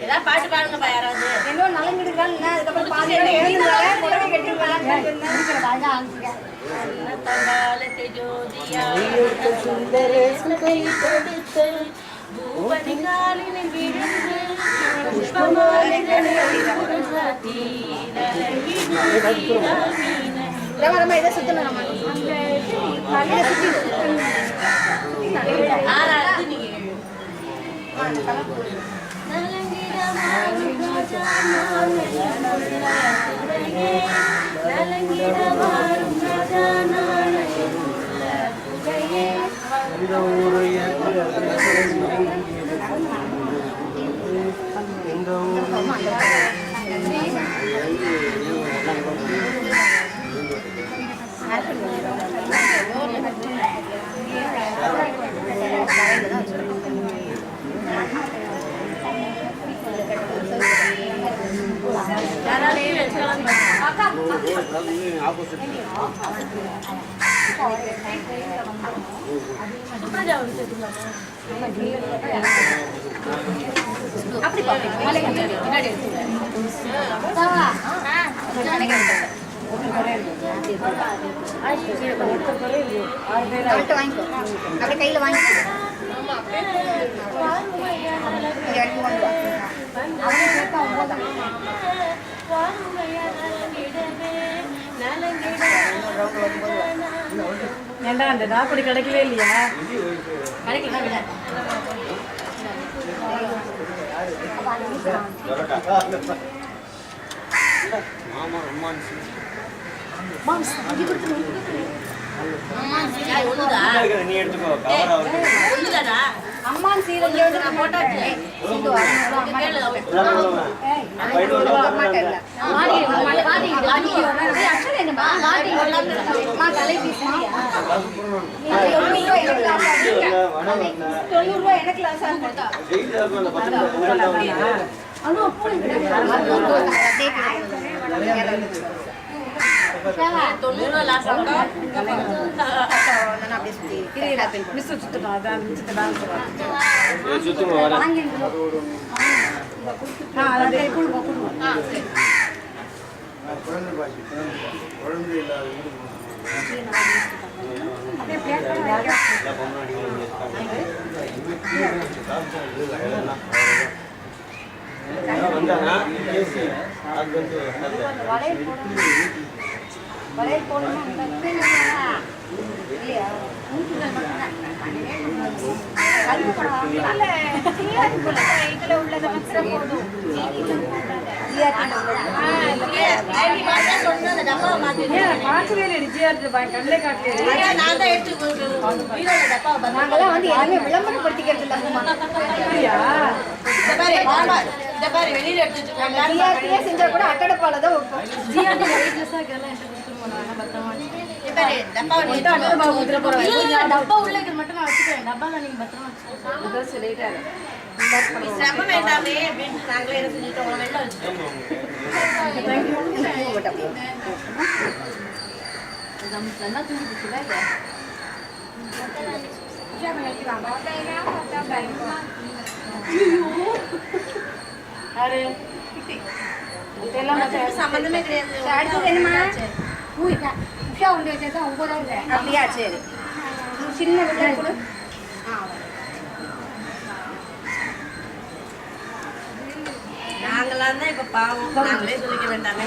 ஏதாவது பாட்டு பாடுங்கப்பா யாராவது என்னோ நலங்கிடுறாங்க அதுக்கு அப்புறம் பாதி எழுந்துறாங்க புடவை கட்டிடுறாங்க தங்காலத்தை ஜோதியாக சுந்தர சுகை கொடுத்து பூவனிகாலினில் விழுந்து புஷ்பமாலைகளை சாத்தி ரமா இதை சுத்தணும் ரமா இதை சுத்தி ஆறாவது நீங்க இந்த ஊரு இந்த அப்படி பின்னாடி வாங்கிக்கோ அப்படியே கையில வாங்கிக்கோ எடுத்து கொண்டு ஏண்டா அந்த நாப்படி கிடைக்கவே இல்லையா கிடைக்கல மாமா ரொம்ப ஒண்ணுதா நீ எடுத்துக்கோ கவர் ஆகுது ஒண்ணுதாடா அம்மான் சீரல் நான் போட்டாச்சு சிந்து வரணும் அம்மா மாட்டேல்ல வாடி அச்சல என்னமா வாடி அம்மா தலை வீசியா 90 ரூபாய் எனக்கு லாஸ் ஆகுதா அனு போய் 90 ரூபாய் லாஸ் ஆகுதா நான் அப்படியே சுத்தி மிஸ் சுத்துடா அதான் சுத்துடான்னு சொல்றாங்க சுத்துங்க வர அதை கொடுங்க சரி குழந்தை பாக்கி குழந்தை இல்லாத வீடு வந்தானா வளையல் போடணும் இல்லையா இதுல உள்ளத மட்டும் போதும் சொன்ன டப்பாவை மாத்தி பார்க்கவே இல்லை ஜிஆர் கண்ணிலே காட்டல நான் தான் எடுத்து டப்பாவை நாங்கெல்லாம் வந்து எதுவுமே விளம்பரப்படுத்திக்கிறது இல்லை அப்படியா இந்த பாரு வெளியில எடுத்து வச்சிருக்காங்க ஜிஆர்டியே செஞ்சா கூட அட்டடப்பால தான் வைப்போம் ஜிஆர்டி ரைட்லஸா இதெல்லாம் எடுத்து கொடுத்துருவோம் பத்திரமா டப்பாவை நீ டப்பா ஊத்துற போறோம் டப்பா உள்ள இருக்கிற மட்டும் நான் வச்சுக்கிறேன் டப்பால நீங்க பத்திரமா வச்சுக்கோங்க அதான் சொல்லிட்டாரு சிரமம் வேண்டாமே அப்படின்னு நாங்களே என்ன செஞ்சுட்டோம் வெளில வச்சுட்டோம் நல்லா தூக்கி பிடிச்சல சம்பந்தமே கிடையாது அடுத்தது என்னமா உஷா உண்டு வச்சா ஒவ்வொரு அப்படியா சரி சின்ன விட்டு கொடு நாங்களாம் தான் இப்ப பாவம் நாங்களே சொல்லிக்க வேண்டாமே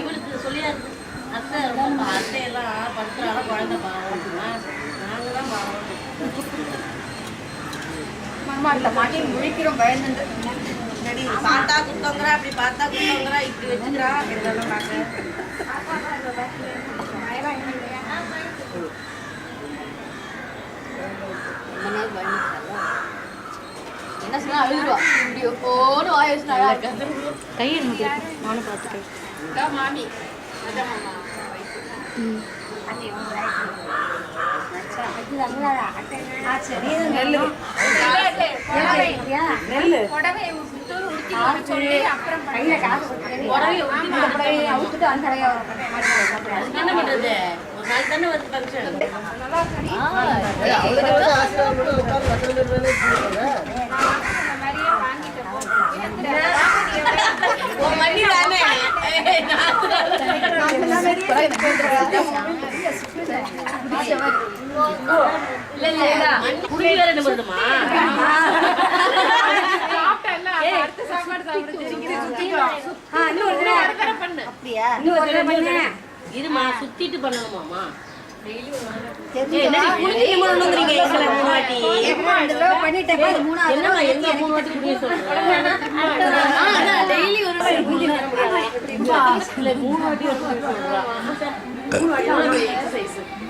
இவளுக்கு சொல்லியாது அத்தை ரொம்ப அத்தையெல்லாம் படுத்துறால குழந்தை பாவம் நாங்க தான் பாவம் மாமா இந்த மாட்டி முழிக்கிறோம் பயந்து பார்த்தா குத்தோங்கிறா அப்படி பார்த்தா குத்தோங்கிறா இப்படி வச்சுக்கிறா இதெல்லாம் நாங்க என்ன சொன்னா அழுதுவா வீடியோ போன வாய் வச்சு நல்லா இருக்காது கையை நானும் பார்த்துட்டேன் மாமி நெல்லு நெல்லு என்ன பண்றது ஒரு நாள் தானே வந்து ஃபங்க்ஷன் ஒரு மணி தானே இல்ல புளி வேற என்ன பண்ணுமா அடுத்த சாப்பாடு பண்ணு அப்படியா இருமா சுத்திட்டு பண்ணணுமாமா பண்ணிட்டேன் மூணாவது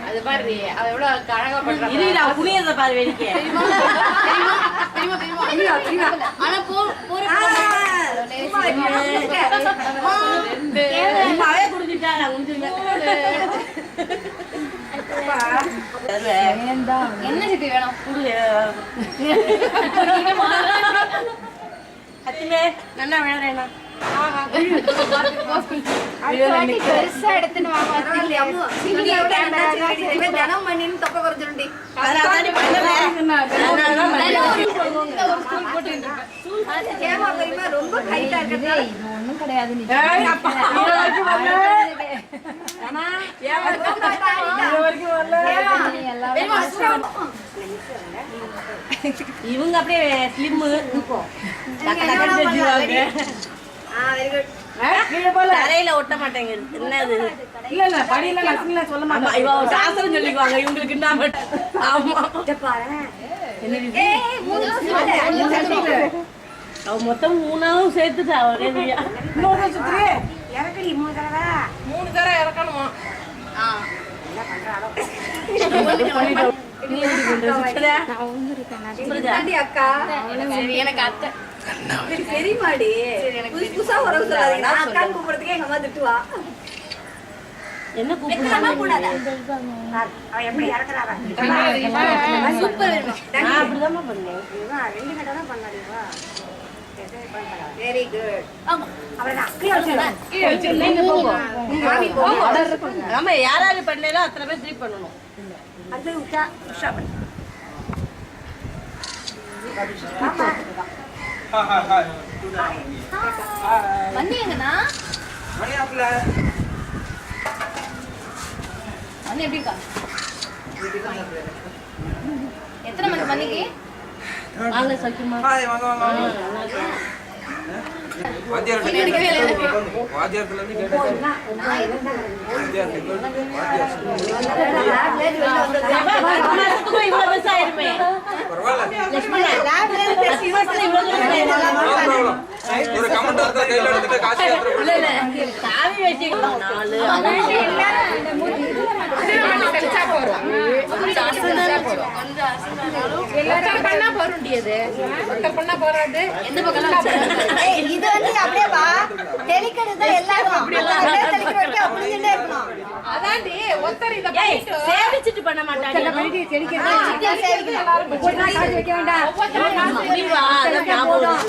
அது பாரு அவ எவ்வளவு அழகா பண்றா புனியத பாரு வேடிக்கை ஆனா அவே குடிச்சிட்டா என்ன சிப்பி வேணும் அத்திமே நல்லா விளையாடுறேன்னா பெருசா எடுத்துன்னு தினம் பண்ணின்னு தொப்பை குறைஞ்சிருண்டி ஏமா பெரியமா ரொம்ப கைட்டா இருக்கிறது ஒண்ணும் கிடையாது இவங்க அப்படியே ஸ்லிம் தரையில ஒட்ட மாட்டேங்குது என்னது இல்ல இல்ல படியில நசுங்கள சொல்ல மாட்டேன் இவ சாஸ்திரம் சொல்லிக்குவாங்க இவங்களுக்கு என்ன ஆமா அவ மொத்தம் 3 சேர்த்துட்டா ஒரே இன்னொரு சுத்துறே இறக்கடி 3 தடவை 3 தடவை இறக்கணுமா அக்கா எனக்கு அத்தை பெரியமாடி புதுசா உறவு சொல்லாதீங்க அக்கான்னு கூப்பிடுறதுக்கே எங்க அம்மா திட்டுவா என்ன கூப்பிடுறாங்க எப்படி இறக்குறாங்க சூப்பர் அப்படிதான் பண்ணேன் 2 கட்ட தான் பண்ணாடிவா வெரி குட் அவ்வளவுதான் கீழே வச்சிருங்க நம்ம யாராவது பண்ணல அத்தனை பேர் திருப்பி பண்ணணும் அது உஷா உஷா பண்ணு வந்தீங்கண்ணா மணி ஆப்ல வந்து எப்படிக்கா எத்தனை மணி மணிக்கு வாங்க சக்கியமா ஹாய் வாங்க வாங்க வாத்தியார்ட்ட வாத்தியார்ட்ட இருந்து கேட்டேன் இவ்வளவு பெருசா இருப்பேன் ஒரு கமெண்ட் வரத கையில எடுத்துட்டு காசு ஏத்துறேன் சாவி வச்சிக்கலாம் 4 பண்ணா போறண்டியது பண்ணா போறாது எந்த பக்கம் இது வந்து அப்படியே வா டெலிகேட் தான் எல்லாரும் அப்படியே டெலிகேட் வரைக்கும் அப்படியே இருக்கணும் அதான்டி ஒருத்தர் இத பண்ணிட்டு சேவிச்சிட்டு பண்ண மாட்டாங்க எல்லாரும் போட்டு காசு வைக்க வேண்டாம் முடிவா அத ஞாபகம்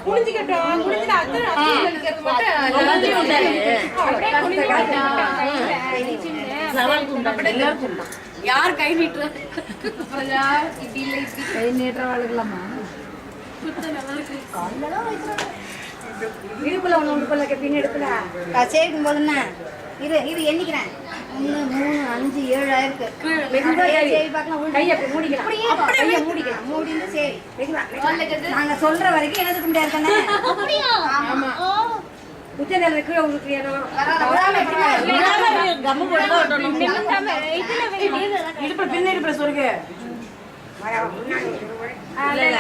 புரிஞ்சுக்கிட்டோம் புரிஞ்சுட்டு அத்தனை மட்டும் யார் கை நீட்டுறது இப்படி இல்லை கை நீட்டுற வாழ்க்கலாமா இடுப்புல ஒண்ணு பின் எடுக்கல சேர்க்கும் போதுன்னா இது எண்ணிக்கிறேன் 1 3 5 7 ஆயிருக்கு சரி பார்க்கலாம் கையை மூடிக்கலாம் கையை மூடிக்கலாம் மூடிட்டு சரி நாங்க சொல்ற வரைக்கும் என்னது முடியாது தானே அப்படியா ஆமா உச்சதல்ல கீழ உங்களுக்கு வேணும் கம்மு போட்டு ஓட்டணும் இடுப்பு பின்ன இடுப்புல சொல்லுங்க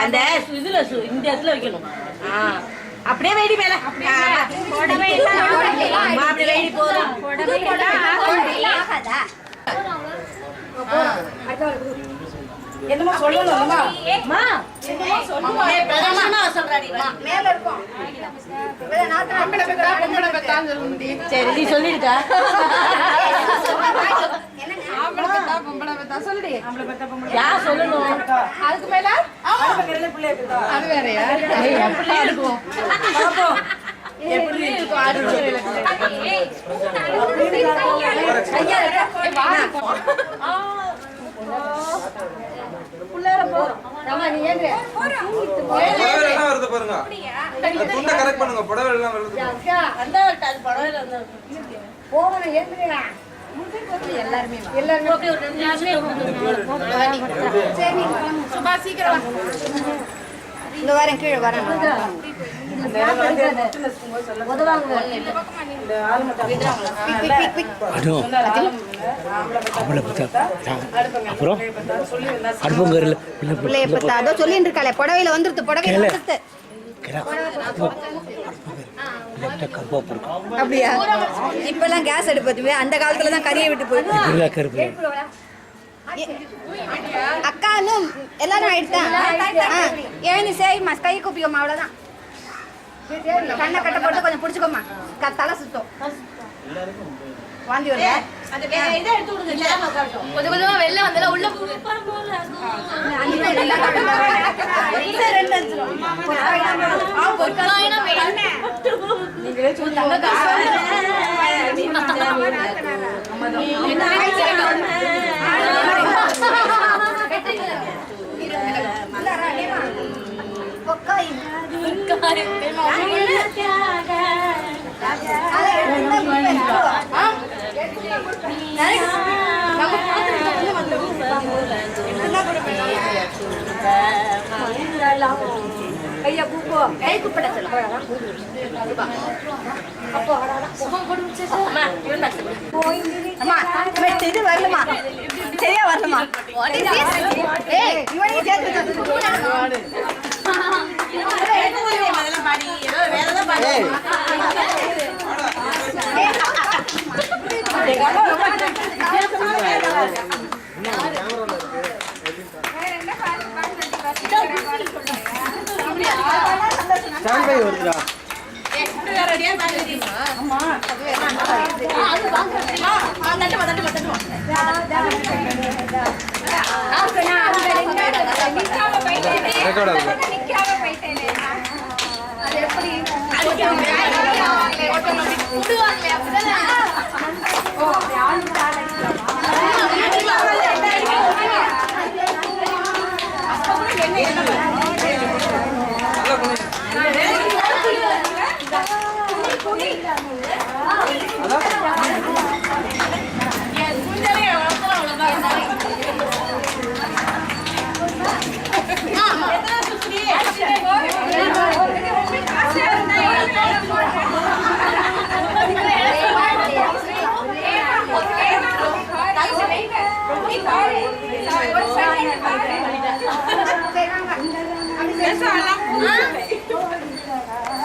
அந்த இதுல இந்த இடத்துல வைக்கணும் அப்படியே வெடி மேல அப்படியே வெடி போதும் என்னமோ சொல்லணும்மா மேல இருக்கும் சரி நீ சொல்லிடுக்கா யார் சொல்லணும் அதுக்கு மேல அது வேறயா எப்படி இருக்கும் எப்படி வருது பாருங்க துண்டை கரெக்ட் பண்ணுங்க புடவை எல்லாம் வருது போகணும் ஏத்துறா எல்லாருமே அப்படியே ஒரு 2 நிமிஷம் சரி சுபா சீக்கிரம் இங்க வரேன் கீழே வரேன் சொல்லிட்டு இருக்காளே புடவையில வந்துருது புடவையில வந்துருது அப்படியா இப்பெல்லாம் கேஸ் அடுப்பு அந்த காலத்துல தான் கறியை விட்டு போயிட்டு அக்கான்னு எல்லாரும் ஆயிடுதான் எழுந்து சரிம்மா கை கூப்பிக்கோமா அவ்வளவுதான் கண்ணை கட்ட போட்டு கொஞ்சம் பிடிச்சிக்கோமா தலை சுத்தம் வாந்தி வருது கொஞ்சம் கொஞ்சமா வெளில வந்தல உள்ள கையா கூப்போ கை கூப்பிட சொல்ல அப்போ அம்மா இது வரலமா சரியா வரலமா ஏய் இவனே சேர்த்து எங்க அம்மா ரொம்ப வித்தியாசமான வேலை. சாம்பை வருதுடா. ரெடியா பாக்குறீங்களா? ஆமா. அது வாங்குறீங்களா? தட்டுமா தட்டுமா தட்டுமா. ரெக்கார்ட் ஆகுது. அது எப்படி ஓ யாரு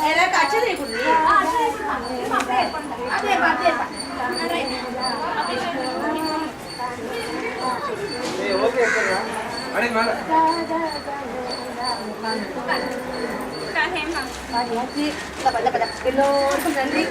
எனக்கு அச்சதை குடி. ஓகே அடி மேல எல்லோருக்கும் நன்றி.